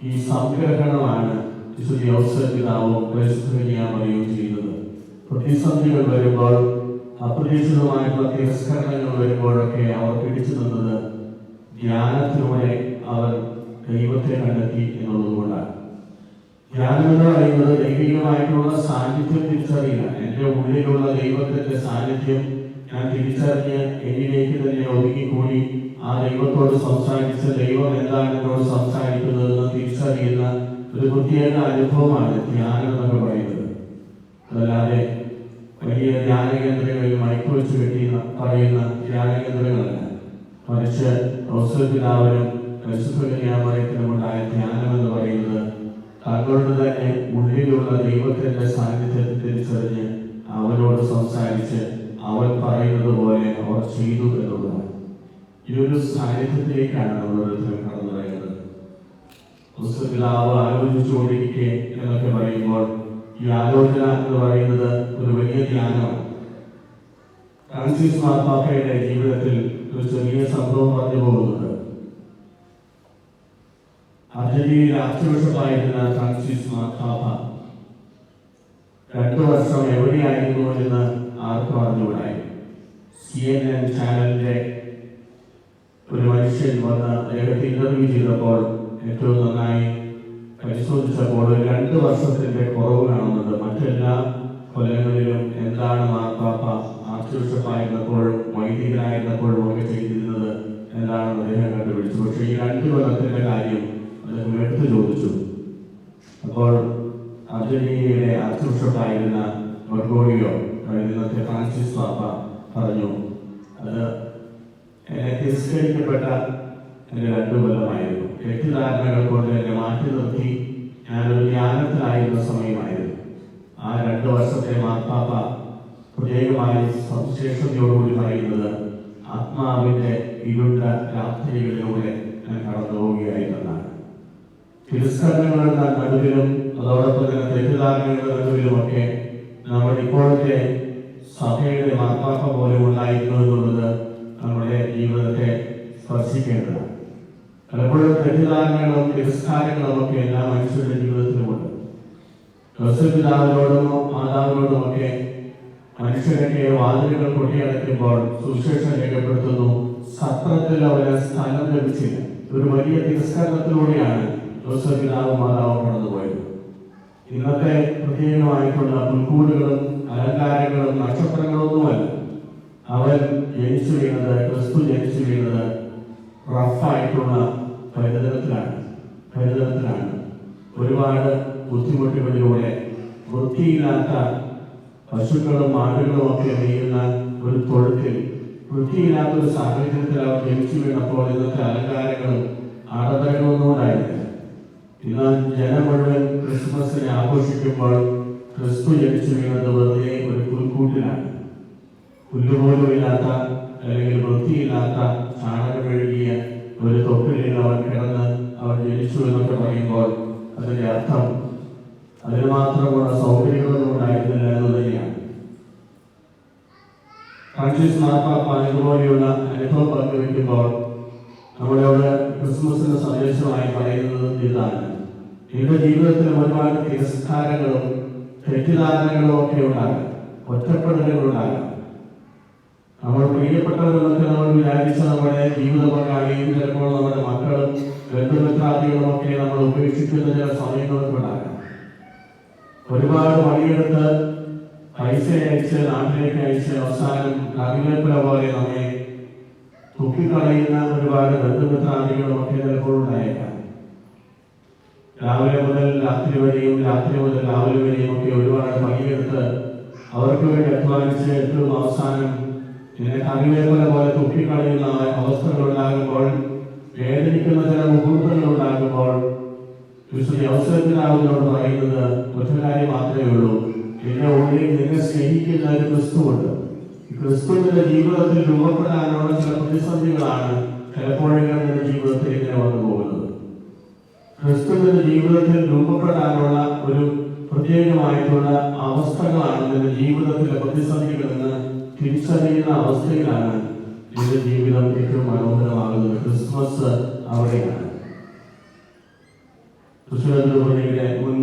ഈ സംഗ്രഹണമാണ് വിശുദ്ധ ഔസേപ്പിതാവും പരിശുദ്ധ കന്യാമറിയവും ചെയ്യുന്നത്. പ്രതിസന്ധികൾ വരുമ്പോൾ, അപ്രതീക്ഷിതമായിട്ടുള്ള തിരസ്കരണങ്ങൾ വരുമ്പോഴൊക്കെ അവർ പിടിച്ചു നിന്നത് ധ്യാനത്തിലൂടെ അവർ ദൈവത്തെ കണ്ടെത്തി എന്നുള്ളതുകൊണ്ടാണ്. ധ്യാനം എന്ന് പറയുന്നത് ദൈവികമായിട്ടുള്ള സാന്നിധ്യം തിരിച്ചറിയില്ല. എൻ്റെ ഉള്ളിലുള്ള ദൈവത്തിന്റെ സാന്നിധ്യം ഞാൻ തിരിച്ചറിഞ്ഞ് എന്നിലേക്ക് തന്നെ ഒതുങ്ങിക്കൂടി ആ ദൈവത്തോട് സംസാരിച്ച് ദൈവം എന്താണ് എന്നോട് സംസാരിക്കുന്നതെന്ന് തിരിച്ചറിയുന്ന ഒരു പ്രത്യേക അനുഭവമാണ് ധ്യാനം എന്നൊക്കെ പറയുന്നത്. അതല്ലാതെ വലിയ ധ്യാന കേന്ദ്രങ്ങളിൽ മയക്കു വെച്ച് കെട്ടി പറയുന്ന ധ്യാന കേന്ദ്രങ്ങളല്ല. മറിച്ച് ഔസേപ്പിതാവിനും പരിശുദ്ധ കന്യാമറിയത്തിനുമുണ്ടായ ധ്യാനം എന്ന് പറയുന്നത് തങ്ങളുടെ തന്നെ ഉള്ളിലുള്ള ദൈവത്തിന്റെ സാന്നിധ്യത്തെ തിരിച്ചറിഞ്ഞ് അവനോട് സംസാരിച്ച് അവൻ പറയുന്നത് പോലെ അവർ ചെയ്തു എന്നുള്ളതാണ്. ഈ ഒരു സാന്നിധ്യത്തിലേക്കാണ് നമ്മൾ ഓരോരുത്തരും കടന്നു പറയുന്നത്. ഔസേപ്പിതാവ് ആലോചിച്ചുകൊണ്ടിരിക്കെ എന്നൊക്കെ പറയുമ്പോൾ ഈ ആലോചന എന്ന് പറയുന്നത് ഒരു വലിയ ധ്യാനമാണ്. ഫ്രാൻസിസ് മാർപ്പാപ്പയുടെ ജീവിതത്തിൽ ഒരു ചെറിയ സംഭവം പറഞ്ഞു പോകുന്നുണ്ട്. അർജന്റീനയിൽ ആർച്ച് ബിഷപ്പായിരുന്ന ഫ്രാൻസിസ് മാർപ്പാപ്പ 2 വർഷം എവിടെയായിരുന്നു എന്ന് ആർക്കും അറിഞ്ഞുകൂടായി. CNN ചാനലിന്റെ ഒരു മനുഷ്യൻ വന്ന് അദ്ദേഹത്തെ ഇന്റർവ്യൂ ചെയ്തപ്പോൾ ഏറ്റവും നന്നായി പരിശോധിച്ചപ്പോൾ 2 വർഷത്തിന്റെ കുറവ് കാണുന്നുണ്ട്. മറ്റെല്ലാ കൊല്ലങ്ങളിലും എന്താണ് മാർപ്പാപ്പ ആർച്ച് ബിഷപ്പായിരുന്നപ്പോഴും വൈദികനായിരുന്നപ്പോഴും ഒക്കെ ചെയ്തിരുന്നത് എന്താണെന്ന് അദ്ദേഹം കണ്ടുപിടിച്ചു. പക്ഷേ ഈ 2 കൊല്ലത്തിന്റെ കാര്യം അദ്ദേഹം എടുത്തു ചോദിച്ചു. അപ്പോൾ അർജന്റീനയിലെ ആർച്ച് ബിഷപ്പായിരുന്ന ബർഗോളിയോ, ഇന്നത്തെ ഫ്രാൻസിസ് പാപ്പ പറഞ്ഞു, അത് എന്നെ തിരസ്കരിക്കപ്പെട്ട എൻ്റെ 2 കൊല്ലമായിരുന്നു. തെറ്റിദ്ധാരണകൾ കൊണ്ട് എന്നെ മാറ്റി നിർത്തി ഞാനൊരു ധ്യാനത്തിലായിരുന്ന സമയമായിരുന്നു. ആ 2 വർഷത്തെ മാർപ്പാപ്പ പ്രത്യേകമായി സവിശേഷതയോടുകൂടി പറയുന്നത് ആത്മാവിന്റെ ഇരുണ്ട രാത്രികളിലൂടെ ഞാൻ കടന്നു പോവുകയായിരുന്നതാണ്. തിരസ്കരണങ്ങളുടെ നടുവിലും അതോടൊപ്പം തന്നെ തെറ്റിദ്ധാരണകളുടെ നടുവിലുമൊക്കെ നമ്മുടെ ഇപ്പോഴത്തെ സഭയുടെ മാർപ്പാപ്പ പോലും ഉണ്ടായിരുന്നു എന്നുള്ളത് നമ്മുടെ ജീവിതത്തെ സ്പർശിക്കേണ്ടതാണ്. പലപ്പോഴും തെറ്റിദ്ധാരണകളും തിരസ്കാരങ്ങളും ഒക്കെ എല്ലാ മനുഷ്യരുടെ ജീവിതത്തിലുമുണ്ട്. ഔസേപ്പിതാവിനോടും മാതാവിനോടുമൊക്കെ മനുഷ്യരൊക്കെ വാതിലുകൾ കൊട്ടിയടയ്ക്കുമ്പോൾ സുവിശേഷം രേഖപ്പെടുത്തുന്നു, സത്രത്തിൽ അവന് സ്ഥലം ലഭിച്ചില്ല. ഒരു വലിയ തിരസ്കരണത്തിലൂടെയാണ് ഔസേപ്പിതാവും മാതാവും കടന്നുപോയത്. ഇന്നത്തെ പ്രത്യേകമായിട്ടുള്ള പുൽക്കൂടുകളും അലങ്കാരങ്ങളും നക്ഷത്രങ്ങളൊന്നുമല്ല. അവൻ ജനിച്ചു വീണത്, ക്രിസ്തു ജനിച്ചു വീണത് റഫായിട്ടുള്ള പരിതലത്തിലാണ്. ഒരുപാട് ബുദ്ധിമുട്ടുകളിലൂടെ വൃത്തിയില്ലാത്ത പശുക്കളും ആടുകളും ഒക്കെ നെയ്യുന്ന ഒരു തൊഴുത്തിൽ, വൃത്തിയില്ലാത്ത ഒരു സാഹചര്യത്തിൽ അവർ ജനിച്ചു വീണപ്പോൾ ഇന്നത്തെ അലങ്കാരങ്ങളും ആഡംബരങ്ങളൊന്നും ഉണ്ടായിരുന്നില്ല. ഇന്ന് ജനം മുഴുവൻ ക്രിസ്മസിനെ ആഘോഷിക്കുമ്പോൾ ക്രിസ്തു ജനിച്ചു വീണത് വെറുതെ ഒരു പുൽക്കൂട്ടിലാണ്. പുല്ലുപോലും ഇല്ലാത്ത അല്ലെങ്കിൽ വൃത്തിയില്ലാത്ത ചാണകം കഴുകിയ ഒരു തൊട്ടിലിൽ അവൻ കിടന്ന് അവൻ ജനിച്ചു എന്നൊക്കെ പറയുമ്പോൾ അതിന്റെ അർത്ഥം അതിന് മാത്രമുള്ള സൗകര്യങ്ങളൊന്നും ഉണ്ടായിരുന്നില്ല എന്ന് തന്നെയാണ്. ഫ്രാൻസിസ് മാർപ്പാപ്പ ഇതുപോലെയുള്ള അനുഭവം പങ്കുവയ്ക്കുമ്പോൾ നമ്മളോട് ക്രിസ്മസിന്റെ സന്ദേശമായി പറയുന്നത് ഇതാണ്: നിങ്ങളുടെ ജീവിതത്തിൽ ഒരുപാട് തിരസ്കാരങ്ങളും തെറ്റിദ്ധാരണകളും ഒക്കെ ഉണ്ടാകാം, ഒറ്റപ്പെടലുകൾ ഉണ്ടാകാം. നമ്മൾ പ്രിയപ്പെട്ടവരെന്നൊക്കെ നമ്മൾ വിചാരിച്ച നമ്മുടെ ജീവിത പങ്കാളിയും ചിലപ്പോൾ നമ്മുടെ മക്കളും ബന്ധുമിത്രാദികളും ഒക്കെ നമ്മൾ ഉപേക്ഷിക്കുന്ന ചില സമയങ്ങളൊക്കെ ഉണ്ടാകാം. ഒരുപാട് പണിയെടുത്ത് പൈസ അയച്ച് നാട്ടിലേക്ക് അയച്ച് അവസാനം കറിവേപ്പില പോലെ നമ്മെ തുപ്പിക്കളയുന്ന ഒരുപാട് ബന്ധുമിത്രാദികളും ഒക്കെ ചിലപ്പോൾ ഉണ്ടായേക്കാം. രാവിലെ മുതൽ രാത്രി വരെയും രാത്രി മുതൽ രാവിലെ വരെയും ഒക്കെ ഒരുപാട് പണിയെടുത്ത് അവർക്ക് വേണ്ടി അധ്വാനിച്ച് ഏറ്റവും അവസാനം ഇങ്ങനെ കറിവേപ്പില പോലെ തുപ്പിക്കളയുന്ന അവസ്ഥകൾ ഉണ്ടാകുമ്പോൾ, വേദനിക്കുന്ന ചില മുഹൂർത്തങ്ങൾ ഉണ്ടാകുമ്പോൾ വിശുദ്ധ അവസരത്തിനാവുന്നതോട് പറയുന്നത് ഒറ്റ കാര്യം മാത്രമേ ഉള്ളൂ: എന്റെ ഉള്ളിൽ നിന്നെ സ്നേഹിക്കുന്ന ഒരു ക്രിസ്തുവുണ്ട്. ക്രിസ്തുവിന്റെ ജീവിതത്തിൽ രൂപപ്പെടാനുള്ള ചില പ്രതിസന്ധികളാണ് ചിലപ്പോഴെങ്കിലും നിന്റെ ജീവിതത്തിൽ ഇങ്ങനെ വന്നു പോകുന്നത്. ക്രിസ്തുവിന്റെ ജീവിതത്തിൽ രൂപപ്പെടാനുള്ള ഒരു പ്രത്യേകമായിട്ടുള്ള അവസ്ഥകളാണ് നിന്റെ ജീവിതത്തിലെ പ്രതിസന്ധികളെന്ന് തിരിച്ചറിയുന്ന അവസ്ഥയിലാണ് നിന്റെ ജീവിതം ഏറ്റവും മനോഹരമാകുന്നത്. ക്രിസ്മസ് അവിടെയാണ്. തൃശ്ശൂരിന്റെ മുൻ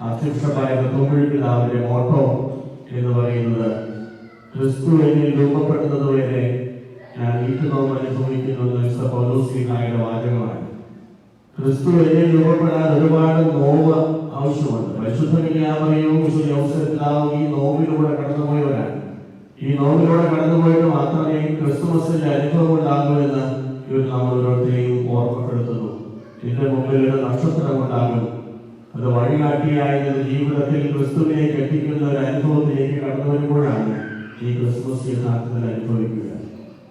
അധ്യക്ഷമായ തൊമ്പിഴിപ്പിതാവിന്റെ മോട്ടോ എന്ന് പറയുന്നത് ക്രിസ്തു എന്നിൽ രൂപപ്പെടുന്നത് വരെ ഞാൻ വീട്ടുനോമ്പ് അനുഭവിക്കുന്നു എന്ന പൗലോസ്ലീഹായുടെ വാചകമാണ്. ക്രിസ്തു എന്നിൽ രൂപപ്പെടാൻ ഒരുപാട് നോവ് ആവശ്യമുണ്ട്. പരിശുദ്ധ കന്യാമറിയവും വിശുദ്ധ ഔസേപ്പിതാവും ഈ നോവിലൂടെ കടന്നുപോയവരാണ്. ഈ നോവിലൂടെ കടന്നുപോയിട്ട് മാത്രമേ ക്രിസ്തുമസിന്റെ അനുഭവം ഉണ്ടാകൂ എന്ന് ഇവർ നമ്മൾ ഓരോരുത്തരെയും ഓർമ്മപ്പെടുത്തുന്നു. ഇതിന്റെ മുമ്പിൽ ഒരു നക്ഷത്രം ഉണ്ടാകും. അത് വഴികാട്ടിയായി ജീവിതത്തിൽ ക്രിസ്തുവിലേക്ക് എത്തിക്കുന്ന ഒരു അനുഭവത്തിലേക്ക് കടന്നു വരുമ്പോഴാണ് ഈ ക്രിസ്മസ് യഥാർത്ഥത്തിൽ അനുഭവിക്കുക.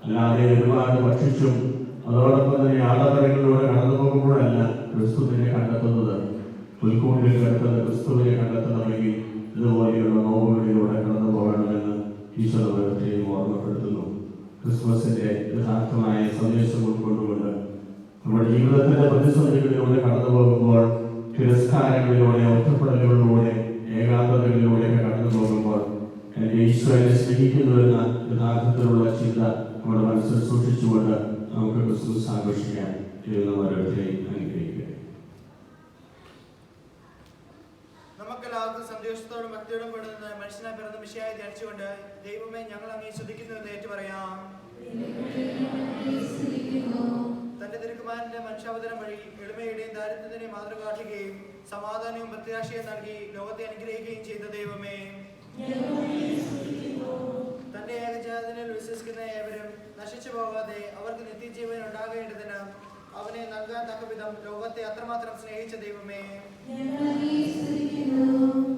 അല്ലാതെ ഒരുപാട് ഭക്ഷിച്ചും അതോടൊപ്പം തന്നെ ആഡംബരങ്ങളിലൂടെ കടന്നു പോകുമ്പോഴല്ല ക്രിസ്തുവിനെ കണ്ടെത്തുന്നത്. പുൽക്കൂട്ടിൽ കിടക്കുന്ന ക്രിസ്തുവിനെ കണ്ടെത്തണമെങ്കിൽ ഇതുപോലെയുള്ള നോവുകളിലൂടെ കടന്നു പോകണമെന്ന് ഈശോ ഓരോരുത്തരെയും ഓർമ്മപ്പെടുത്തുന്നു. ക്രിസ്മസിന്റെ യഥാർത്ഥമായ സന്ദേശം ഉൾക്കൊണ്ടുകൊണ്ട് നമ്മുടെ ജീവിതത്തിന്റെ പ്രതിസന്ധികളിലൂടെ കടന്നു പോകുമ്പോൾ, തിരസ്കാരങ്ങളിലൂടെ, ഒറ്റപ്പെടലുകളിലൂടെ, ഏകാന്തതകളിലൂടെയൊക്കെ കടന്നു പോകുമ്പോൾ എന്റെ ഈശോയെ സ്നേഹിക്കുന്നുവെന്ന യഥാർത്ഥത്തിലുള്ള ചിന്ത നമ്മുടെ മനസ്സിൽ സൂക്ഷിച്ചുകൊണ്ട് നമുക്ക് ക്രിസ്മസ് ആഘോഷിക്കാൻ ദൈവം ഓരോരുത്തരെയും അനുഗ്രഹിക്കുക. നമുക്കെല്ലാവർക്കും സന്തോഷത്തോടും ഭക്തിയോടും കൂടുന്ന മനുഷ്യനെ പിറന്ന മിശിഹായെ ധ്യാനിച്ചുകൊണ്ട് ദൈവമേ ഞങ്ങൾ അങ്ങേ സ്തുതിക്കുന്നു എന്ന് ഏറ്റുപറയാം. തന്റെ തിരുക്കുമാരന്റെ മനുഷ്യാവതരം വഴി എളിമയുടെയും ദാരിദ്ര്യത്തിന്റെയും മാതൃക കാട്ടുകയും സമാധാനവും പ്രത്യാശയും നൽകി ലോകത്തെ അനുഗ്രഹിക്കുകയും ചെയ്ത ദൈവമേ, തന്റെ ഏകജാതനിൽ വിശ്വസിക്കുന്ന ഏവരും നശിച്ചു പോകാതെ അവർക്ക് നിത്യജീവൻ ഉണ്ടാകേണ്ടതിന് അവനെ നൽകാൻ തക്ക വിധം ലോകത്തെ അത്രമാത്രം സ്നേഹിച്ച ദൈവമേ,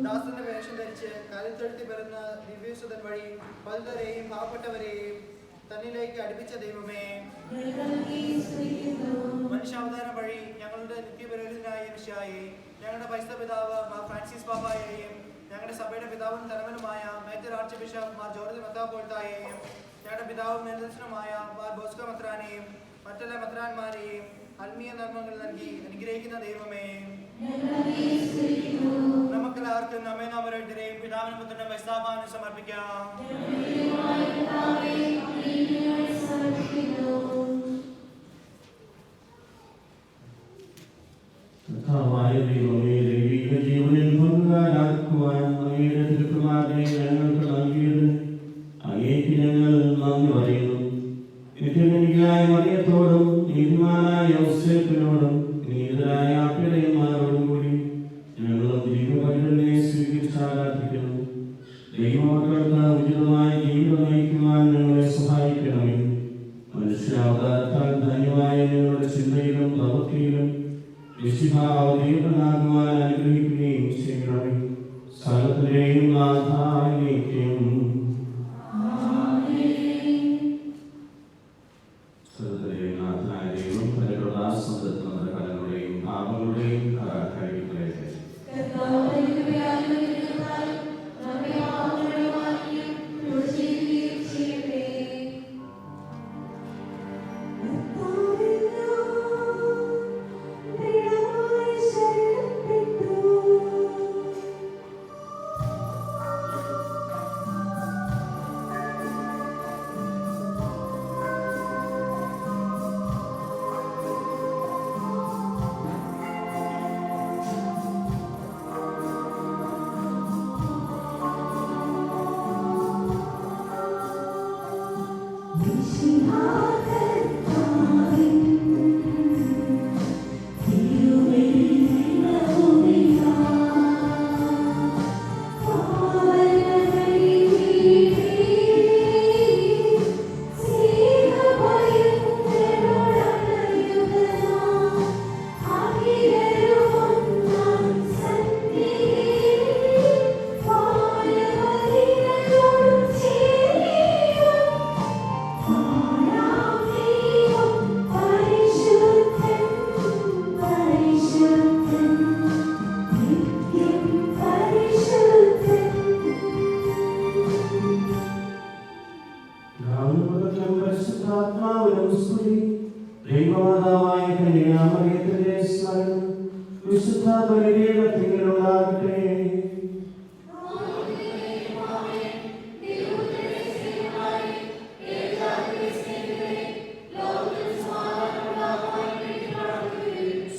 ദാസന്റെ വേഷം ധരിച്ച് കാലിത്തൊഴുത്തി പിറന്ന ദിവ്യസുതൻ വഴി പലരെയും പാവപ്പെട്ടവരെയും തന്നിലേക്ക് അടുപ്പിച്ച ദൈവമേ, മനുഷ്യാവതാരം വഴി ഞങ്ങളുടെ നിത്യപരിപാലനായ മിശിഹായെ, ഞങ്ങളുടെ പരിശുദ്ധ പിതാവ് മാർ ഫ്രാൻസിസ് പാപ്പായെയും ഞങ്ങളുടെ സഭയുടെ പിതാവും തലവനുമായ major archbishop Mar George മെത്രാപ്പോലിത്തായെയും ഞങ്ങളുടെ പിതാവും മേൽദർശനുമായ മാർ ബോസ്കോ മെത്രാനെയും മറ്റെല്ലാ മെത്രാന്മാരെയും ആത്മീയ നന്മകൾ നൽകി അനുഗ്രഹിക്കുന്ന ദൈവമേ, നമുക്കെല്ലാവർക്കും നമ്മെ നാം ഓരോരുത്തരെയും പിതാവിനും പുത്രനും പരിശുദ്ധാത്മാവിനും സമർപ്പിക്കാം. ജീവനിൽ പങ്കാരാക്കുവാൻ അങ്ങയുടെ തിരുക്കുമാരനെ ഞങ്ങൾക്ക് നൽകിയത് അങ്ങേക്ക് ഞങ്ങൾ നന്ദി പറയുന്നു. നിത്യനിധിയായ മറിയത്തോടും നീതിമാനായ യോസേപ്പിനോടും നീതരായ ആട്ടിടയന്മാരോടും കൂടി ഞങ്ങളും വിശുദ്ധാവതീർണനാകുവാൻ അനുഗ്രഹിക്കുകയും ചെയ്യണമേ. സകലത്തിലെയും നാഥായിലേക്കും സകലത്തിലെയും നാഥനായ ദൈവം തന്റെ കൃപാസനത്തിൽ നമ്മുടെ കലകളുടെയും പാപങ്ങളുടെയും കഴിവുകളെ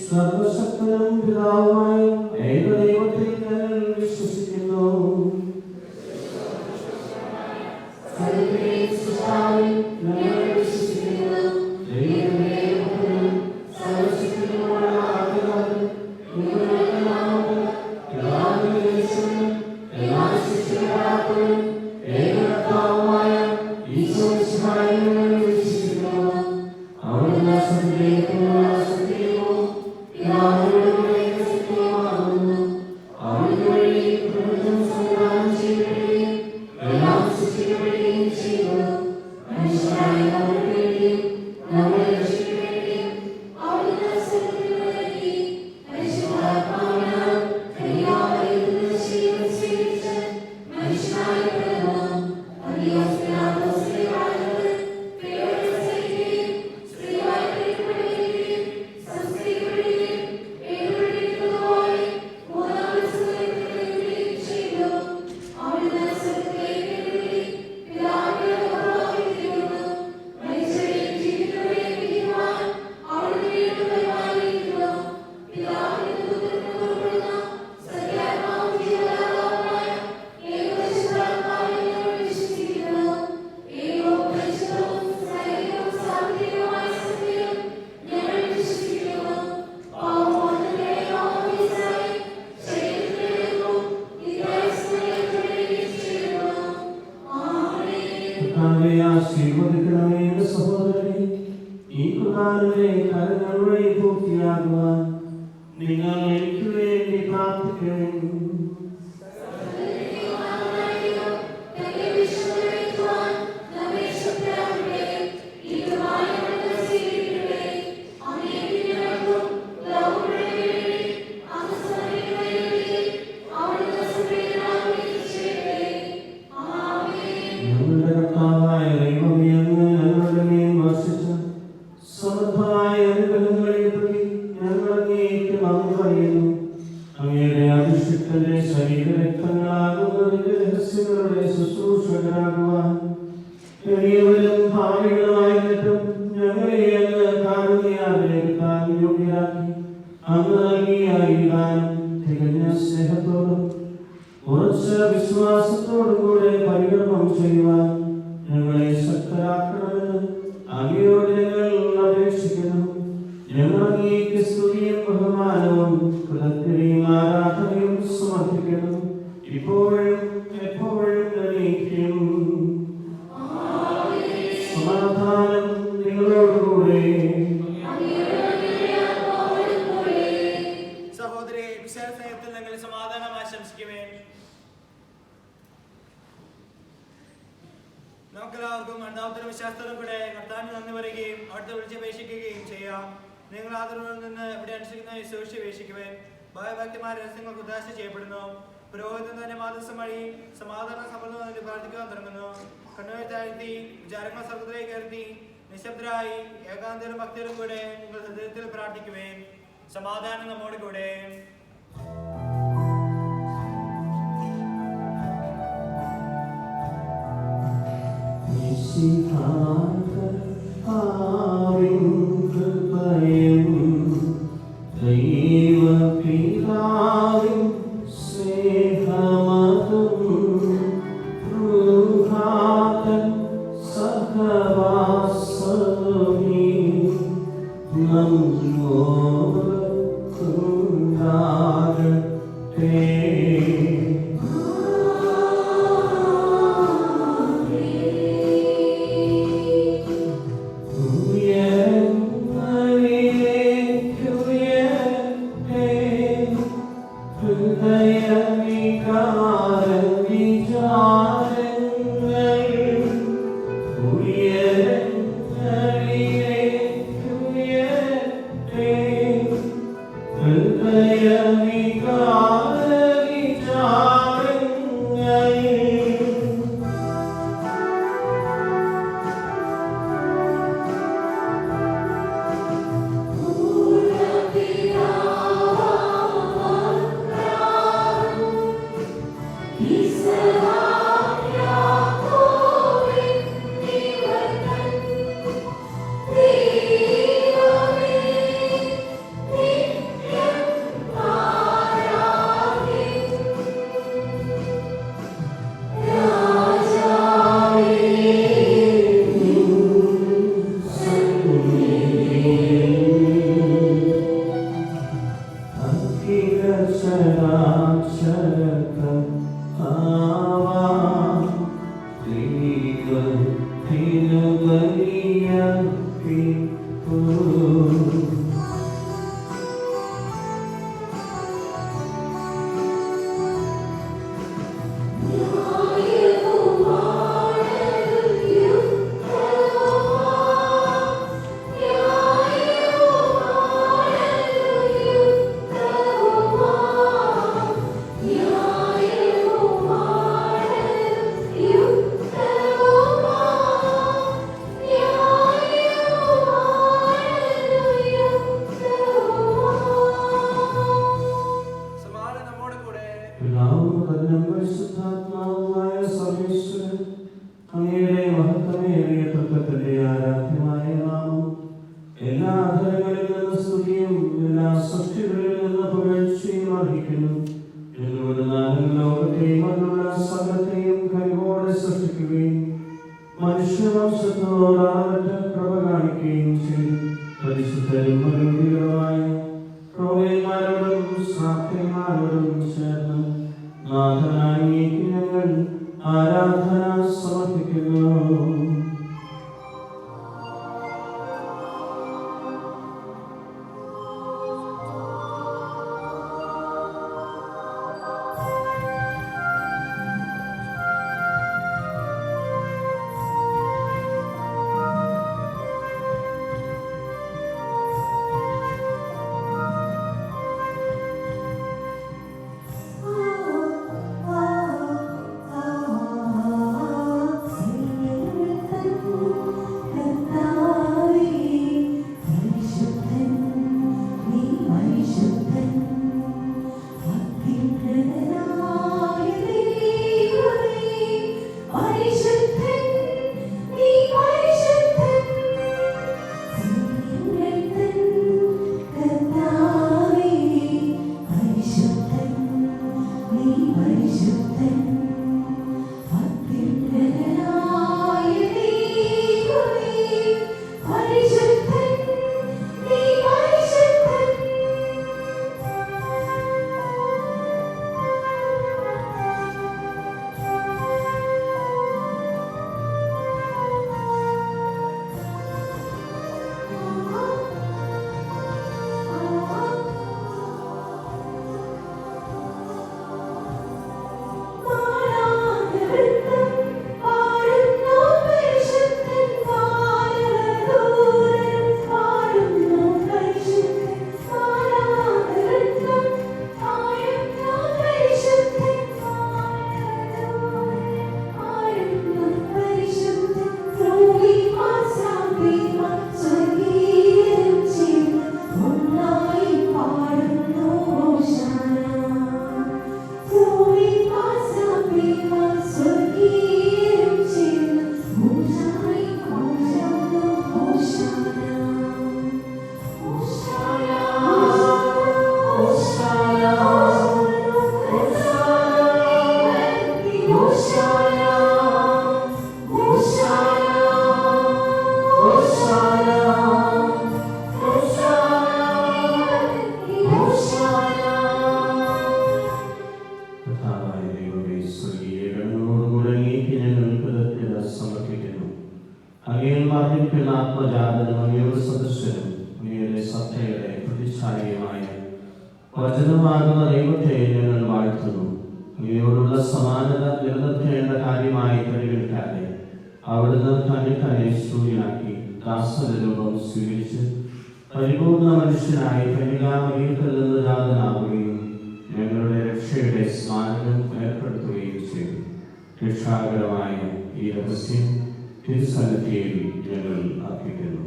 സർവശക്തനും പിതാവുമായ ഏകദൈവത്തിൽ ഞങ്ങൾ വിശ്വസിക്കുന്നു. സഹോദരനെ ഈ കുർബാനയുടെ കരങ്ങൾ വഴി പൂർത്തിയാകുവാൻ നിങ്ങൾ എനിക്ക് വേണ്ടി പ്രാർത്ഥിക്കണം. വിശ്വാസത്തോടും കൂടെ പരികർമ്മം ചെയ്യുവാൻ ഞങ്ങളെ ശക്തരാക്കണമെന്ന് അങ്ങയോട് ഞങ്ങൾ അപേക്ഷിക്കുന്നു. ഞങ്ങൾ അങ്ങേക്ക് സ്തുതിയും ബഹുമാനവും കൃതജ്ഞതയും ആരാധനയും സമർപ്പിക്കുന്നു, ഇപ്പോഴും എപ്പോഴും എന്നേക്കും. സമാധാനം നിങ്ങളോടുകൂടെ. വിശാല സ്നേഹത്തിൽ നിങ്ങൾ സമാധാനം ആശംസിക്കുമേ. നമുക്കെല്ലാവർക്കും രണ്ടാമത്തെ വിശ്വാസത്തോടും കൂടെ കർത്താവിന് നന്ദി പറയുകയും അവിടുത്തെ വിളിച്ചപേക്ഷിക്കുകയും ചെയ്യാം. നിങ്ങൾ ആദരവിൽ നിന്ന് ഇവിടെ അനുസരിക്കുന്ന സൂക്ഷിച്ച് വീക്ഷിക്കുവാൻ ഭയഭക്തിമാർ രഹസ്യങ്ങൾക്ക് ഉദ്ദേശ ചെയ്യപ്പെടുന്നു. പുരോഹിതൻ തന്നെ മാതൃസം വഴി സമാധാന സമ്മർദ്ദം പ്രാർത്ഥിക്കാൻ തുടങ്ങുന്നു. കണ്ണുകൾ താഴ്ത്തി വിചാരങ്ങൾ സർവ്വത്തിലേക്ക് കയറ്റി നിശബ്ദരായി ഏകാന്തരും ഭക്തരും കൂടെ നിങ്ങൾ ഹൃദയത്തിൽ പ്രാർത്ഥിക്കുവേൻ. സമാധാനം നമ്മോട് കൂടെ. വചനമാകുന്ന ദൈവത്തെ ഞങ്ങൾ വാഴ്ത്തുന്നു. ഇവയോടുള്ള സമാനത നിലനിർത്തേണ്ട കാര്യമായി പരിഗണിക്കാതെ അവിടുന്ന് തന്നെ സൂര്യനാക്കി ദാസരൂപം സ്വീകരിച്ച് പരിപൂർണ മനുഷ്യനായി കന്യകാമറിയത്തിൽ നിന്ന് ജാതനാവുകയും ഞങ്ങളുടെ രക്ഷയുടെ സ്മാരകം ഏർപ്പെടുത്തുകയും ചെയ്തു. രക്ഷാകരമായ ഈ രഹസ്യം തിരുസന്നിധിയിൽ ഞങ്ങൾ അർപ്പിക്കുന്നു.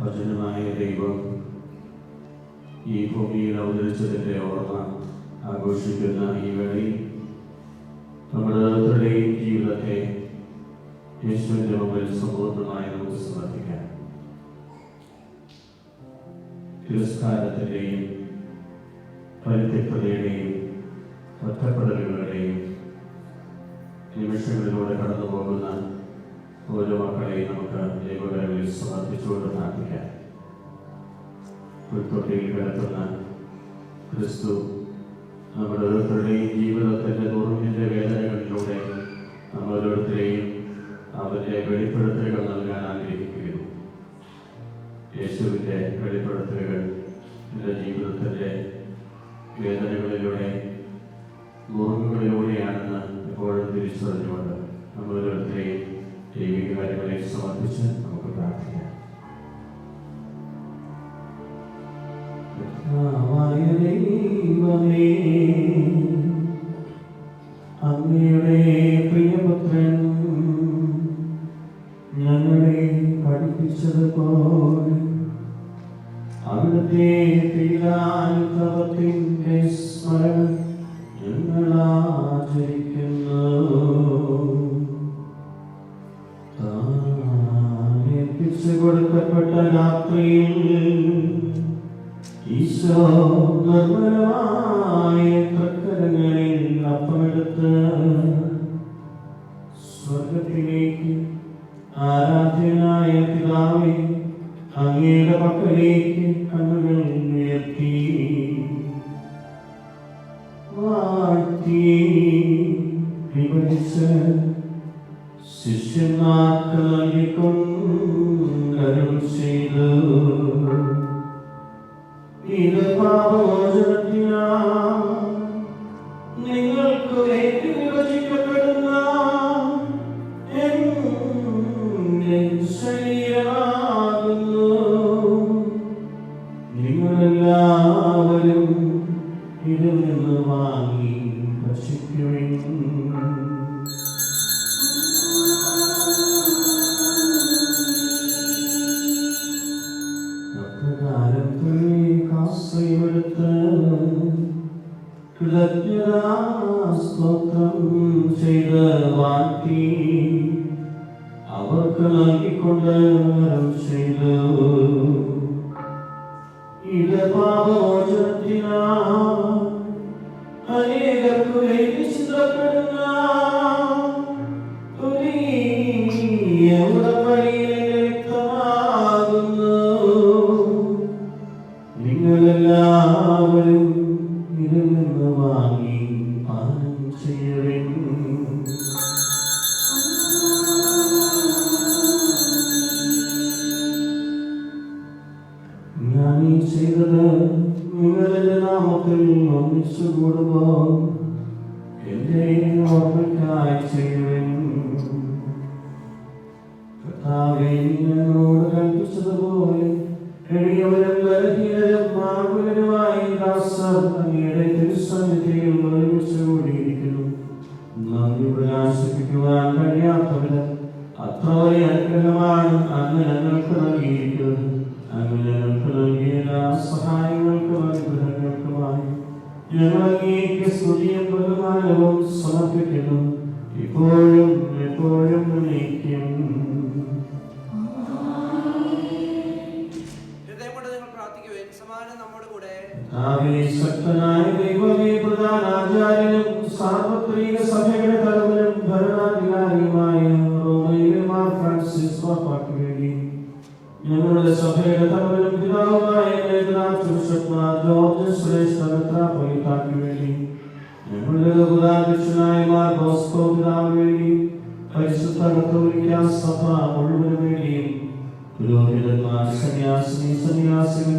വചനമായ ദൈവം ഈ ഭൂമിയിൽ അവതരിച്ചതിൻ്റെ ഓർമ്മ ആഘോഷിക്കുന്ന ഈ വേളയിൽ നമ്മുടെ ഓരോരുത്തരുടെയും ജീവിതത്തെ യേശുവിൻ്റെ മുമ്പിൽ സമ്പൂർണ്ണമായി നമുക്ക് സമർപ്പിക്കാം. തിരസ്കാരത്തിൻ്റെയും പരിത്യക്തതയുടെയും ഒറ്റപ്പെടലുകളുടെയും നിമിഷങ്ങളിലൂടെ കടന്നു പോകുന്ന ഓരോ മക്കളെയും നമുക്ക് ദൈവകരങ്ങളിൽ സമർപ്പിച്ചുകൊണ്ട് പ്രാർത്ഥിക്കാം. ഉൾത്തൊട്ടിയിൽ കിടക്കുന്ന ക്രിസ്തു നമ്മുടെ ഓരോരുത്തരുടെയും ജീവിതത്തിൻ്റെ നുറുങ്ങിൻ്റെ വേദനകളിലൂടെ നമ്മളോരോരുത്തരെയും അവരുടെ വെളിപ്പെടുത്തലുകൾ നൽകാൻ ആഗ്രഹിക്കുന്നു. യേശുവിൻ്റെ വെളിപ്പെടുത്തലുകൾ എൻ്റെ ജീവിതത്തിൻ്റെ വേദനകളിലൂടെ നുറുങ്ങുകളിലൂടെയാണെന്ന് എപ്പോഴും തിരിച്ചറിഞ്ഞുകൊണ്ട് നമ്മളോരോരുത്തരെയും ദൈവിക കാര്യങ്ങളെ സമർപ്പിച്ച് നമുക്ക് പ്രാർത്ഥിക്കാം. അങ്ങയുടെ പ്രിയപുത്രൻ ഞങ്ങളെ പഠിപ്പിച്ചതുപോലെ അവിടുത്തെ പീഡാനുഭവത്തിന്റെ സ്മരണം ഞങ്ങൾ ആചരിക്കുന്നു. ഏൽപ്പിച്ചു കൊടുക്കപ്പെട്ട രാത്രിയിൽ ഈശോ നിർമ്മലമായ തൃക്കരങ്ങളിൽ അപ്പമെടുത്ത് സ്വർഗത്തിലേക്ക് ആരാധ്യനായ പിതാവേ അങ്ങയുടെ പക്കലേക്ക് കണ്ണുകൾ ഉയർത്തി വാഴ്ത്തി വിഭജിച്ച് ശിഷ്യന്മാർക്ക് നൽകിക്കൊണ്ടരുൾ ചെയ്തു. ഇത് പാപമോചനത്തിനാ നിങ്ങൾക്ക് വേണ്ടി വിഭജിക്കപ്പെടുന്ന എന്റെ ശരീരമാകുന്നു. നിങ്ങളെല്ലാവരും ഇതിൽ നിന്ന് വാങ്ങി ഭക്ഷിക്കുവിൻ. സ്തോത്രം ചെയ്ത് വാഴ്ത്തി അവർക്ക് നൽകിക്കൊണ്ട് ചെയ്തു. ഇത് പാപമോചനത്തിനാ അനേകർക്ക് വേണ്ടി ചിന്തപ്പെടുന്ന വ്യക്തമാകുന്നു. നിങ്ങളെല്ലാവരും ഇതിൽ നിന്ന് വാങ്ങി പാനം ചെയ്യുവിൻ. ഞാൻ ഈ ചെയ്തത് നിങ്ങളുടെ നാമത്തിൽ ഒന്നിച്ചു കൂടുമ്പോൾ എന്റെ ഓർമ്മയ്ക്കായി ചെയ്യുവിൻ. കർത്താവേ, എന്നോട് കൽപ്പിച്ചതുപോലെ എളിയവരും ബലഹീനരും പാപികളുമായി ദാസർ അങ്ങയുടെ തിരുസന്നിധിയിൽ ഒരുമിച്ച് കൂടിയിരിക്കുന്നു. നന്ദി പ്രകാശിപ്പിക്കുവാൻ കഴിയാത്തവര് അത്ര വലിയ അനുഗ്രഹമാണ് അങ്ങ് ഞങ്ങൾക്ക് നൽകിയിരിക്കുന്നത്. അങ്ങ് ഞങ്ങൾക്ക് നൽകിയ എല്ലാ സഹായങ്ങൾക്കും അനുഗ്രഹങ്ങൾക്കുമായി ഞങ്ങൾ അങ്ങേക്ക് സ്തുതിയും ബഹുമാനവും സമർപ്പിക്കുന്നു, ഇപ്പോഴും എപ്പോഴും എന്നേക്കും. ശക്തനായ ദൈവമേ, പ്രധാനാചാര്യനും സാർവത്രിക സഭയുടെ തലവനും ഭരണാധികാരിയുമായ റോമയിലെ മാർ ഫ്രാൻസിസ് പാപ്പായ്ക്ക് വേണ്ടി ഞങ്ങളുടെ സഭയുടെ തലവനും പിതാവുമായ ജോർജ് ശ്രേഷ്ഠ മെത്രാപ്പൊലീത്തായ്ക്ക് വേണ്ടി ഞങ്ങളുടെ ലഘുതാധ്യക്ഷനായ മാർ ബോസ്കോ പിതാവിന് വേണ്ടി പരിശുദ്ധ കത്തോലിക്ക സഭ മുഴുവനും വേണ്ടിയും പുരോഹിതന്മാർ, സന്യാസികൾ,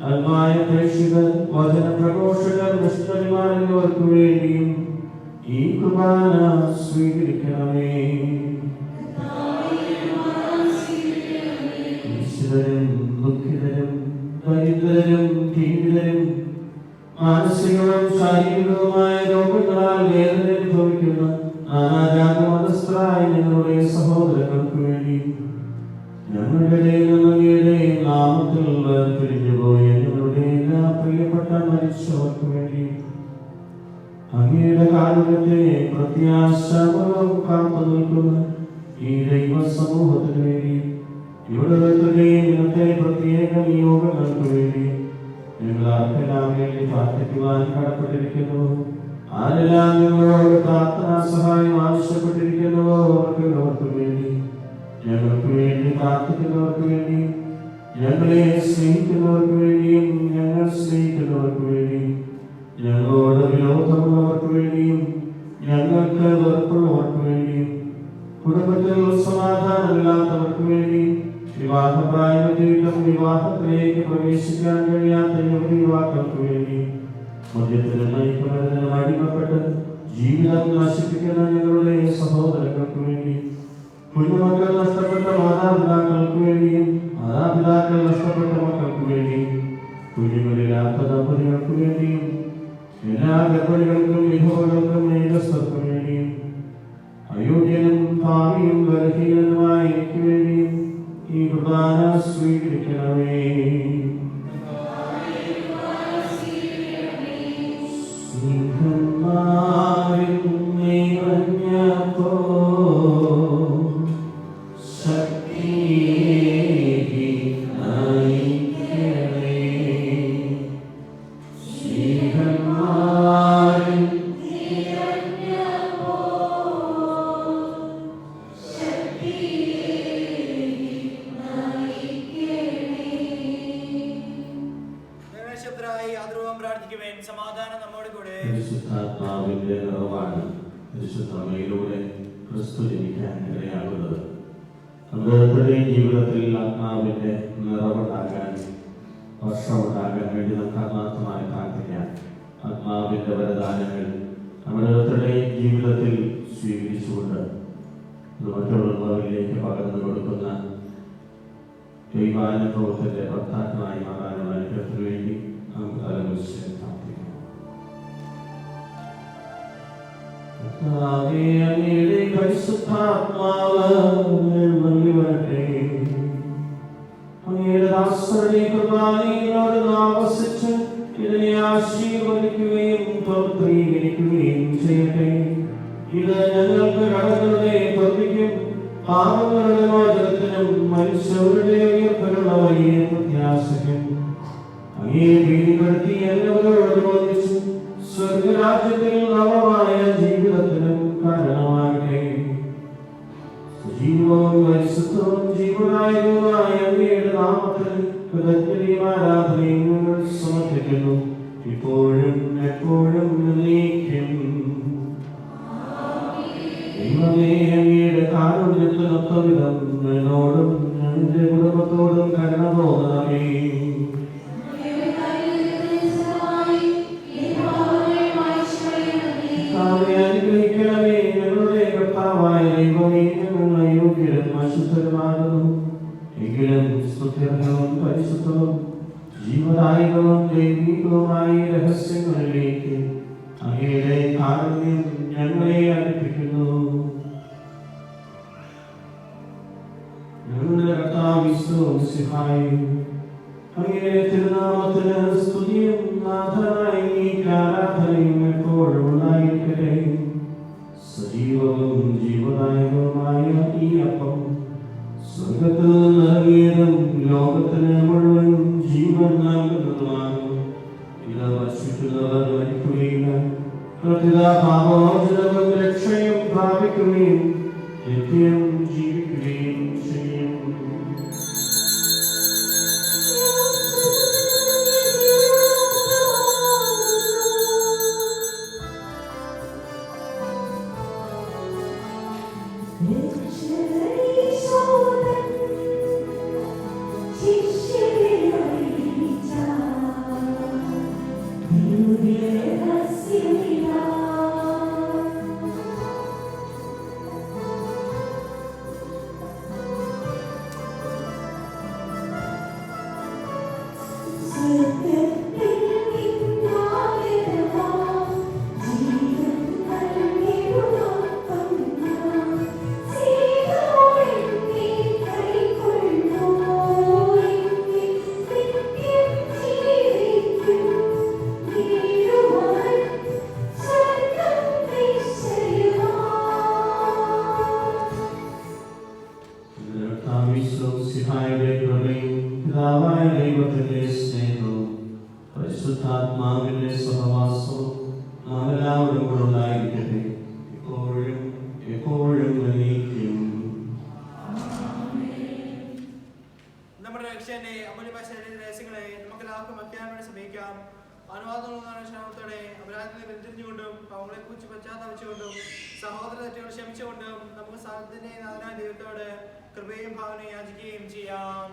ആത്മായ പ്രേക്ഷിതർ, വചന പ്രഘോഷകർ, മിഷണറിമാർ എന്നിവർക്കു വേണ്ടിയും ഈ കുർബാന സ്വീകരിക്കണമേ. ഈശ്വരനും ദുഃഖിതരും ദരിദ്രരും പീഡിതരും മാനസികവും ശാരീരികവുമായ രോഗങ്ങളാൽ വേദന അനുഭവിക്കുന്ന നാനാജാതി മതസ്ഥരായ ഞങ്ങളുടെ സഹോദരങ്ങൾക്ക് വേണ്ടി ഞങ്ങളുടെ നാമത്തിൽ പിരിഞ്ഞുപോയ ഞങ്ങളുടെ എല്ലാ പ്രിയപ്പെട്ട മരിച്ചവർക്ക് വേണ്ടി അങ്ങയുടെ കാരുണ്യത്തെ പ്രത്യാശാപൂർവം കാത്തു നിൽക്കുന്ന ഈ ദൈവ സമൂഹത്തിന് വേണ്ടി ഇവിടെ ഇന്നത്തെ പ്രത്യേക നിയോഗങ്ങൾക്ക് വേണ്ടി ഞങ്ങൾ ആർക്കെല്ലാം വേണ്ടി പ്രാർത്ഥിക്കുവാൻ കടപ്പെട്ടിരിക്കുന്നു. ആരെല്ലാം ഞങ്ങളോട് പ്രാർത്ഥനാ സഹായം ആവശ്യപ്പെട്ടിരിക്കുന്നുവോ അവർക്ക് വേണ്ടി, ഞങ്ങൾക്ക് വേണ്ടി പ്രാർത്ഥിക്കുന്നവർക്ക് വേണ്ടി, ഞങ്ങളെ സ്നേഹിക്കുന്നവർക്ക് വേണ്ടിയും ഞങ്ങൾ സ്നേഹിക്കുന്നവർക്ക് വേണ്ടി, ഞങ്ങളോട് വിരോധമുള്ളവർക്ക് വേണ്ടിയും ഞങ്ങൾക്ക് വെറുപ്പുള്ളവർക്ക് വേണ്ടിയും, കുടുംബത്തിൽ സമാധാനമില്ലാത്തവർക്ക് വേണ്ടി, വിവാഹപ്രായത്തിലും വിവാഹത്തിലേക്ക് പ്രവേശിക്കാൻ കഴിയാത്ത യുവാക്കൾക്ക് വേണ്ടി, മദ്യത്തിന് നയിക്കുന്നതിന് അടിമപ്പെട്ട് ജീവിതം നശിപ്പിക്കുന്ന ഞങ്ങളുടെ സഹോദരങ്ങൾക്ക് വേണ്ടി, കുഞ്ഞുമക്കൾ നഷ്ടപ്പെട്ട മാതാപിതാക്കൾക്ക് വേണ്ടിയും മാതാപിതാക്കൾ നഷ്ടപ്പെട്ട മക്കൾക്ക് വേണ്ടി, കുഞ്ഞുങ്ങളില്ലാത്ത ദമ്പതികൾക്ക് വേണ്ടിയും എല്ലാ ഗർഭിണികൾക്കും വിധവകൾക്കും ഏകസ്ഥർക്കും വേണ്ടിയും അയോഗ്യനും ഭാവിയും ബലഹീനനുമായ എനിക്ക് വേണ്ടിയും ഈ കുർബാന സ്വീകരിക്കണമേ. സമാധാനം നമ്മോട് കൂടെ. പരിശുദ്ധാത്മാവിന്റെ നിറവാണ് പരിശുദ്ധമയിലൂടെ ക്രിസ്തു ജനിക്കാൻ ഇടയാകുന്നത്. നമ്മുടെ ജീവിതത്തിൽ ആത്മാവിന്റെ നിറവുണ്ടാകാൻ, വർഷമുണ്ടാകാൻ വേണ്ടി നമുക്ക് ആത്മാർത്ഥമായി പ്രാർത്ഥിക്കാം. ആത്മാവിന്റെ വരദാനങ്ങൾ നമ്മുടെ ഓരോരുത്തരുടെയും ജീവിതത്തിൽ സ്വീകരിച്ചുകൊണ്ട് മറ്റുള്ളവരിലേക്ക് പകർന്നു കൊടുക്കുന്ന ദൈവാനുഭവത്തിന്റെ ഭർത്താക്കളായി മാറാനുള്ള അനുഗ്രഹത്തിന് വേണ്ടി നമുക്ക് തലകുറിച്ച് പ്രാർത്ഥിക്കാം. അങ്ങയുടെ പരിശുദ്ധാത്മാവ് വരട്ടെ. അങ്ങയുടെ ദാസരുടെ കുർബാനയോട് ആവസിച്ച് ഇതിനെ ആശീർവദിക്കുകയും പവിത്രീകരിക്കുകയും ചെയ്യട്ടെ. ഇത് ഞങ്ങൾക്ക് കടങ്ങളുടെ പൊറുതിക്കും പാപങ്ങളുടെ മോചനത്തിനും മനുഷ്യരുടെ ഉയർപ്പിനുള്ള വലിയ പ്രത്യാശയ്ക്കും അങ്ങേ ഭീതിപ്പെടുത്തി എല്ലാവരോടും ഒന്നിച്ചു സ്വർഗരാജ്യത്തിൽ നവമായ ജീവിതത്തിനും കാരണമാകട്ടെ. സജീവവും പരിശുദ്ധവും ജീവനായകവുമായ അങ്ങയുടെ നാമത്തിൽ കൃതജ്ഞതയും ആരാധനയും ഞങ്ങൾ സമർപ്പിക്കുന്നു, ഇപ്പോഴും എപ്പോഴും എന്നേക്കും. ദൈവമേ, അങ്ങയുടെ കാരുണ്യത്തിനൊത്തവിധം എന്നോടും എന്റെ കുടുംബത്തോടും കരുണ തോന്നണമേ. അനുഗ്രഹിക്കണമേ. ഞങ്ങളുടെ കർത്താവായ ദൈവമേ, ഞങ്ങൾ അയോഗ്യരും അശുദ്ധരുമാകുന്നു. എങ്കിലും സ്തുത്യർഹവും പരിശുദ്ധവും ജീവദായകവും ദൈവികവുമായ രഹസ്യങ്ങളിലേക്ക് അങ്ങയുടെ കാരുണ്യം ഞങ്ങളെ അടുപ്പിക്കുന്നു. ഞങ്ങളുടെ കർത്താവിശ്വസിഹായും അങ്ങയുടെ തിരുനാമത്തിന് സ്തുതിയും നാഥനായി ആരാധനയും എപ്പോഴും ഉണ്ടായിരിക്കട്ടെ. സജീവവും ജീവദായകവുമായ ഈ അപ്പം സ്വർഗത്തിൽ നൽകിയതും ലോകത്തിന് മുഴുവൻ ജീവൻ നൽകുന്നതുമാകും. ഇത് ഭക്ഷിക്കുന്നവർ മരിക്കുകയില്ല, പാപമോചനവും രക്ഷയും പ്രാപിക്കുകയും നിത്യം ജീവിക്കുകയും ചെയ്യും. പരിശുദ്ധാത്മാവിന്റെ സഹവാസവും നാമെല്ലാവരും കൂടെ ഉണ്ടായിരിക്കട്ടെ, ഇപ്പോഴും എപ്പോഴും എന്നേക്കും. നമ്മുടെ രക്ഷന്റെ അമൂല്യമായ രഹസ്യങ്ങളെ നമുക്ക് എല്ലാവർക്കും അത്യാവശ്യം സമയിക്കാം. അനുവാദമുള്ള ക്ഷണത്തോടെ അപരാധങ്ങളെ ബന്ധിച്ചുകൊണ്ടും അവങ്ങളെ കുറിച്ച് പശ്ചാത്തപിച്ചുകൊണ്ടും സഹോദര തെറ്റുകൾ ക്ഷമിച്ചുകൊണ്ടും നമുക്ക് സാധനയെ നാഥനായ ദൈവത്തോട് കൃപയും ഭാവനയും യാചിക്കുകയും ചെയ്യാം.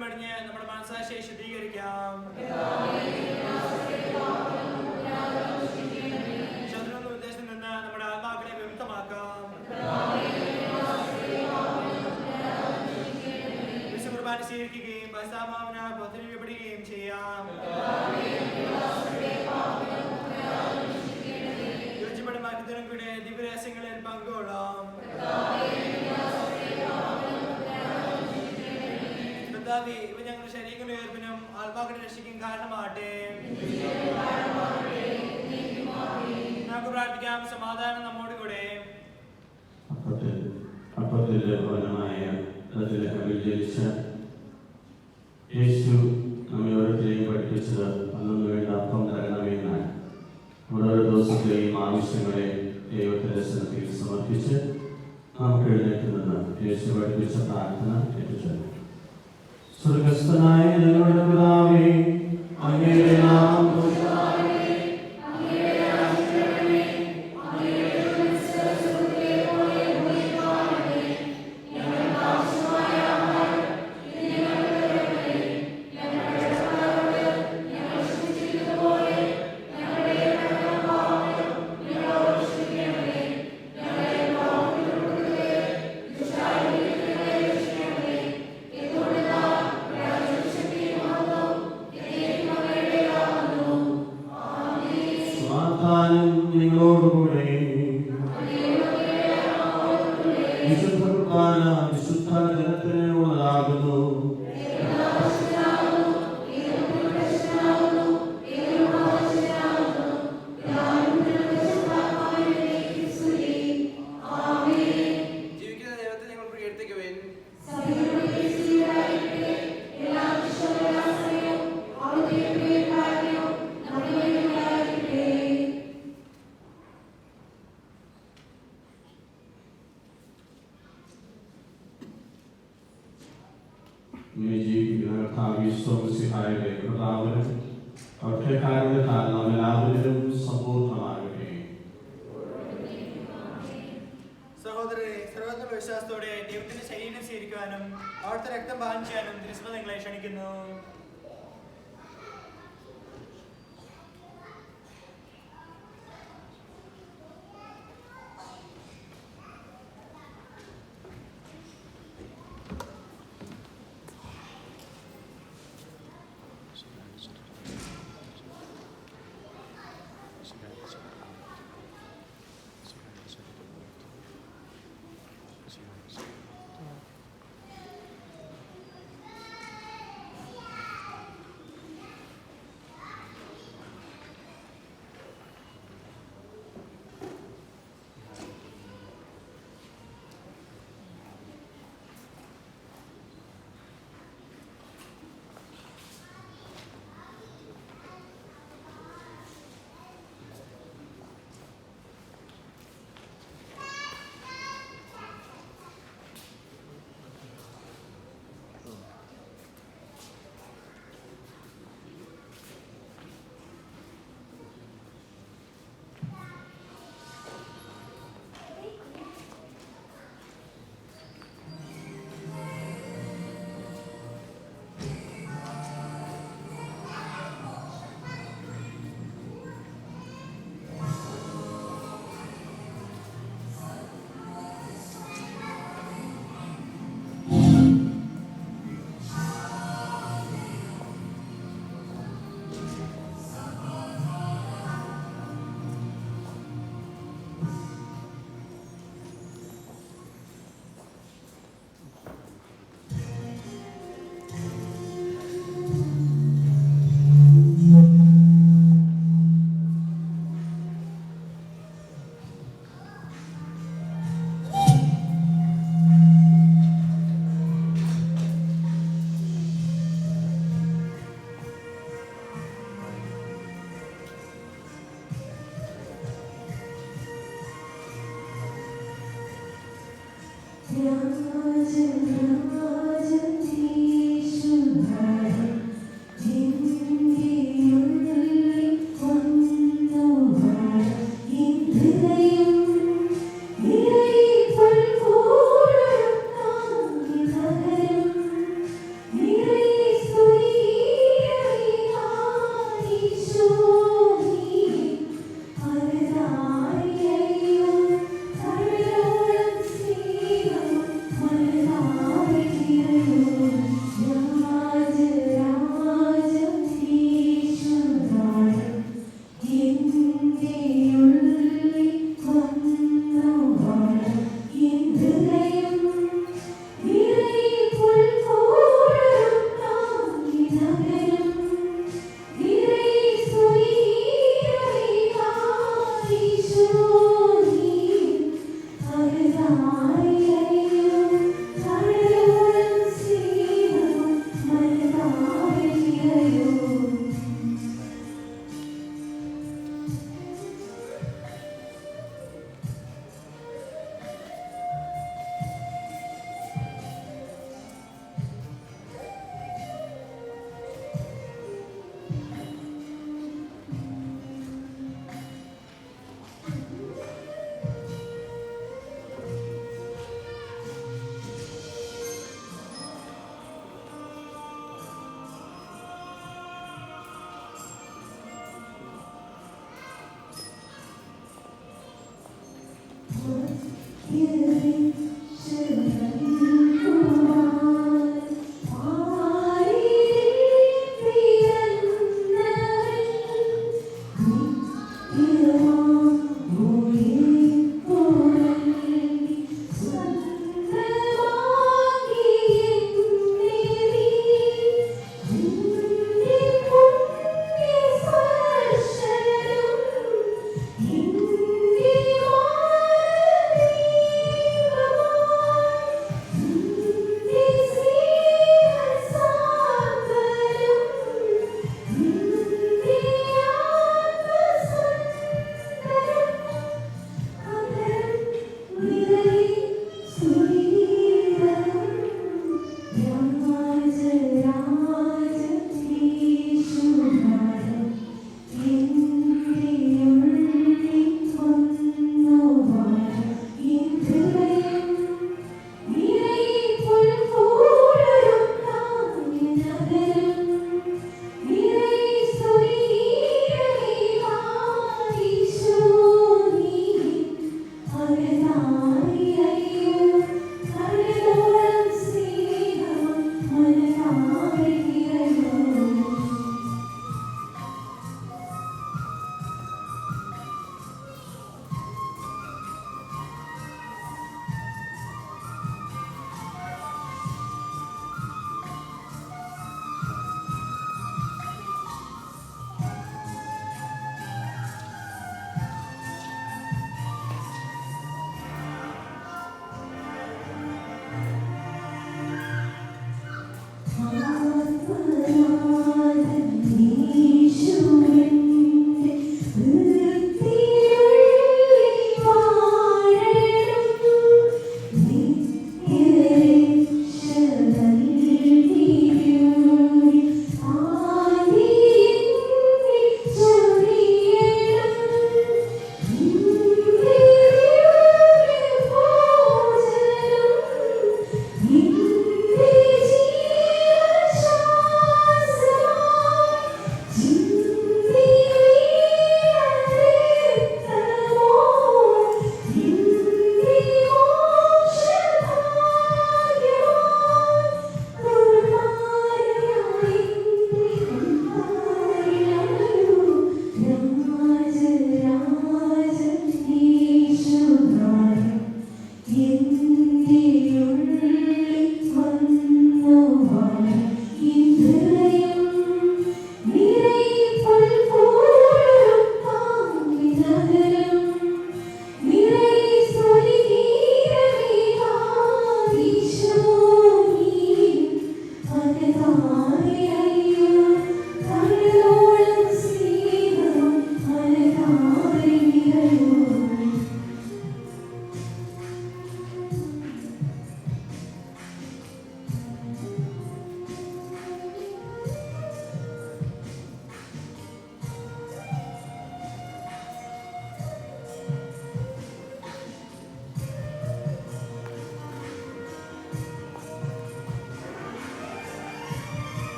മടിഞ്ഞ് നമ്മുടെ മനസാക്ഷിയെ ശുദ്ധീകരിക്കാം. ശത്രുവിന്റെ ഉദ്ദേശത്തിൽ നിന്ന് നമ്മുടെ ആത്മാക്കളെ വിമുക്തമാക്കാം. വിശുകുർബാന സ്വീകരിക്കുകയും പരിശുദ്ധാത്മാവിനെ പ്രതിനിധിപ്പെടുകയും ചെയ്യാം. യോജിപ്പടി മാറ്റത്തിനും കൂടെ ദിവ്യരഹസ്യങ്ങളിൽ പങ്കുകൊള്ളാം. ഇവ ഞങ്ങളുടെ ശരീരങ്ങളുടെ ഉയർപ്പിനും ആത്മാക്കളുടെ രക്ഷയ്ക്കും കാരണമാകട്ടെ. നമുക്ക് പ്രാർത്ഥിക്കാം. സമാധാനം നമ്മോട് കൂടെ. യേശു നമ്മെ ഓരോരുത്തരെയും പഠിപ്പിച്ചത് അന്നു വേണ്ട അപ്പം തരണമെന്നാണ്. ഓരോ ദിവസത്തെയും ആവശ്യങ്ങളെ ദൈവത്തിന്റെ സന്നിധിയിൽ സമർപ്പിച്ച് നമുക്ക് എഴുന്നേറ്റ് യേശു പഠിപ്പിച്ച പ്രാർത്ഥന ഏറ്റുചൊല്ലാം. സ്വർഗസ്ഥനായ ഞങ്ങളുടെ പിതാവേ, അങ്ങയുടെ നാമം നിങ്ങളോടുകൂടെ. വിശുദ്ധ കുർബാന വിശുദ്ധ ജനത്തിനുള്ളതാകുന്നു. ജീവിക്കുന്ന ദൈവത്തെ നിങ്ങൾ പ്രകീർത്തിക്കുവിൻ. സഹോദരരെ, സർവ്വത്ര വിശ്വാസത്തോടെ ദൈവത്തിന്റെ ശരീരം സ്വീകരിക്കുവാനും അവിടുത്തെ രക്തം പാനം ചെയ്യാനും തിരുസഭ നിങ്ങളെ ക്ഷണിക്കുന്നു.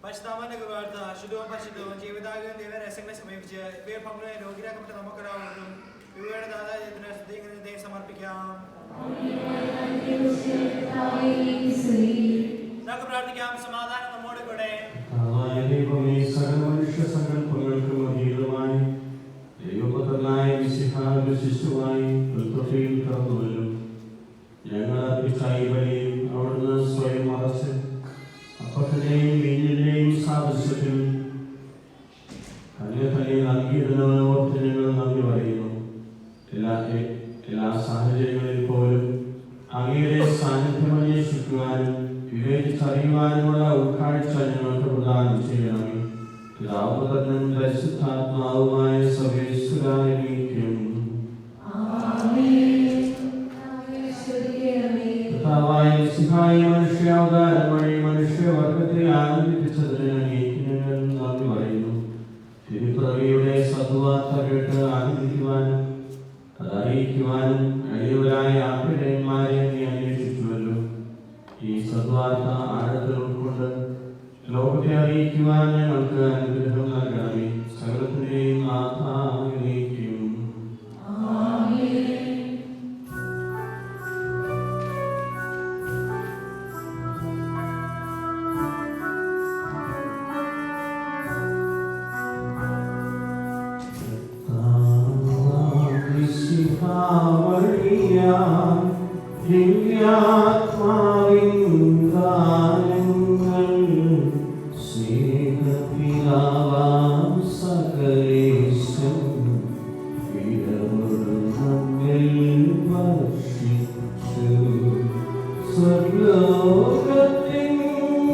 പരിശുദ്ധാത്മാവിന്റെ കൃപാർത്ഥ ശുദ്ധവും പരിശുദ്ധവും ജീവിതാഗ്രഹം ദൈവരഹസ്യങ്ങളെ സമീപിച്ച് ഇവയെ പങ്കുവെ രോഗിയാക്കപ്പെട്ട നമുക്കൊരാളും ഇവയുടെ ദാതാജയത്തിന് ശുദ്ധീകരണത്തെ സമർപ്പിക്കാം. നമുക്ക് പ്രാർത്ഥിക്കാം. സമാധാനം നമ്മോട് കൂടെ. മനുഷ്യ സങ്കല്പങ്ങൾക്കും അതീതമായി ദൈവപുത്രനായ മിശിഹായുടെ ശിശുവായി ക്രിസ്തുവിൽ കടന്നുവരും. ഞങ്ങൾ അർപ്പിച്ചായി ബലിയിൽ അവിടുന്ന് സ്വയം മറച്ച് അപ്പത്തിന്റെയും വീഞ്ഞിന്റെയും സാദൃശ്യത്തിൽ തന്നെ നൽകിയതിന് ഓർത്ത് ഞങ്ങൾ നന്ദി പറയുന്നു. എല്ലാ സാഹചര്യങ്ങളിൽ പോലും അങ്ങയുടെ സാന്നിധ്യം അന്വേഷിക്കുവാനും വിവേചിച്ചറിയുവാനുമുള്ള ഉൾക്കാഴ്ച ഞങ്ങൾക്ക് പ്രദാനം ചെയ്യണമേ. പിതാവുപുത്രനും പരിശുദ്ധാത്മാവുമായ സർവേശ്വരായ നീക്കും കർത്താവായ മിശിഹായ മനുഷ്യാവതാരം വഴി മനുഷ്യവർഗത്തെ ആനന്ദിപ്പിച്ചതിന് ഞങ്ങൾ നന്ദി പറയുന്നു. തിരുപ്പിറവിയുടെ സദ്വാർത്ത കേട്ട് ആനന്ദിക്കുവാനും അതറിയിക്കുവാനും കഴിയവരായ ആട്ടിടയന്മാരെ നീ അന്വേഷിച്ചുവല്ലോ. ഈ സദ്വാർത്ത ആഴത്തിൽ ഉൾക്കൊണ്ട് ലോകത്തെ അറിയിക്കുവാൻ ഞങ്ങൾക്ക് അനുഗ്രഹം നൽകണമേ. സകലത്തിന്റെയും നാഥായിരിക്കും. ദിവ്യാത്മാവിൻ ഗാനങ്ങൾ സ്നേഹപിതാവാം സകലേശൻ വിരവൊടു നമ്മിൽ വർഷിച്ചു. സ്വർഗ്ഗലോകത്തിൻ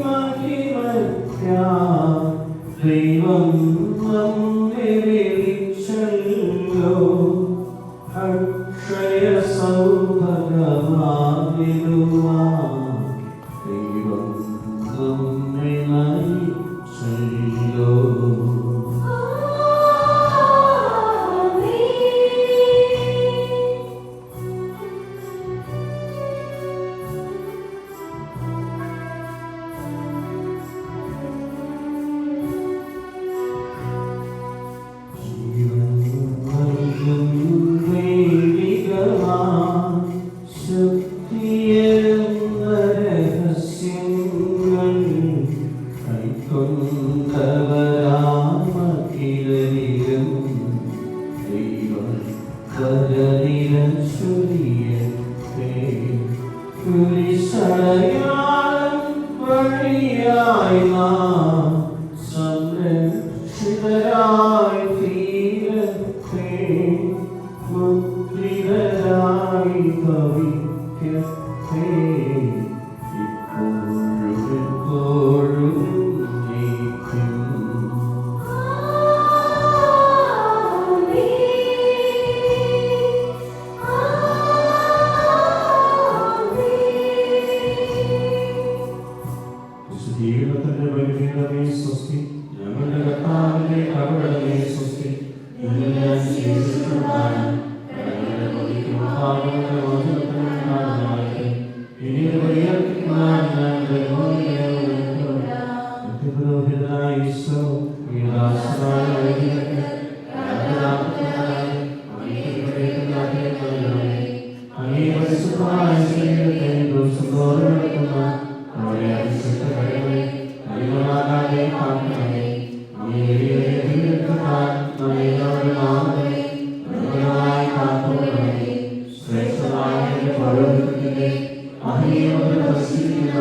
മഹിമയ്ക്കായി ദൈവം നമ്മെ വിളിച്ചല്ലോ. അക്ഷയ സൗഭഗമാവിടുവാൻ ദൈവം നമ്മെ നയിച്ചല്ലോ. ജീവിതത്തിന്റെ ബലിപീഠമേ സ്വസ്തി. ഞങ്ങളുടെ കർത്താവിന്റെ കരുണയെ സ്വസ്തി. ഞങ്ങളുടെ ശേഷിക്കുന്നതായ ഞങ്ങളുടെ ബലിക്കും പാപങ്ങളുടെ മോചനത്തിനും കാരണമായിട്ട് പിന്നീട് ബലിയർപ്പിക്കുവാൻ ഞങ്ങളുടെ നിത്യപുരോഹിതനായ ഈശോ ഈ ദാസനായ വൈദികർക്ക് അങ്ങേ പരിശുദ്ധമായ ശരീരത്തെ ദിവസം തോറും നടത്തുന്ന അവരെ അഭിഷിക്ത കഴിവെ അറിവാകാതെ കാക്കണമേ. അങ്ങേ വലിയ ദൈവത്താൽ നമ്മെ എല്ലാവരും നാമത്തെ അനുകൂലമായി കാത്തുകൊള്ളണമേ. ശ്രേഷ്ഠമായ പൗരോഹിത്യത്തിന്റെ മഹനീയതയെ ദർശിക്കുന്ന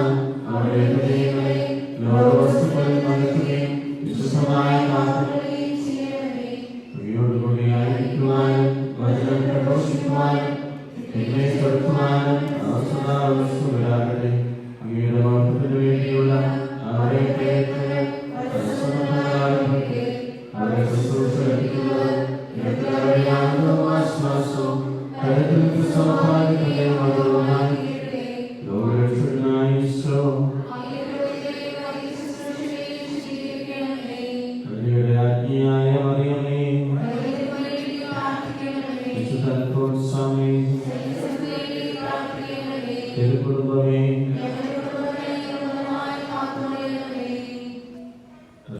അവരുടെ ഹൃദയങ്ങളെ ലോകവസ്തുക്കളിൽ നടത്തുകയും വിശുദ്ധമായി കാക്കുകയും ചെയ്യണമേ. പ്രിയോടുകൂടിയായിരിക്കുവാനും വചനം പ്രഘോഷിക്കുവാനും എന്നെ കൊടുക്കുവാനും അവസരമാകട്ടെ. അങ്ങയുടെ മഹത്വത്തിനു വേണ്ടിയുള്ള അവരുടെ പ്രയത്നങ്ങൾ അവരുടെ ശുശ്രൂഷ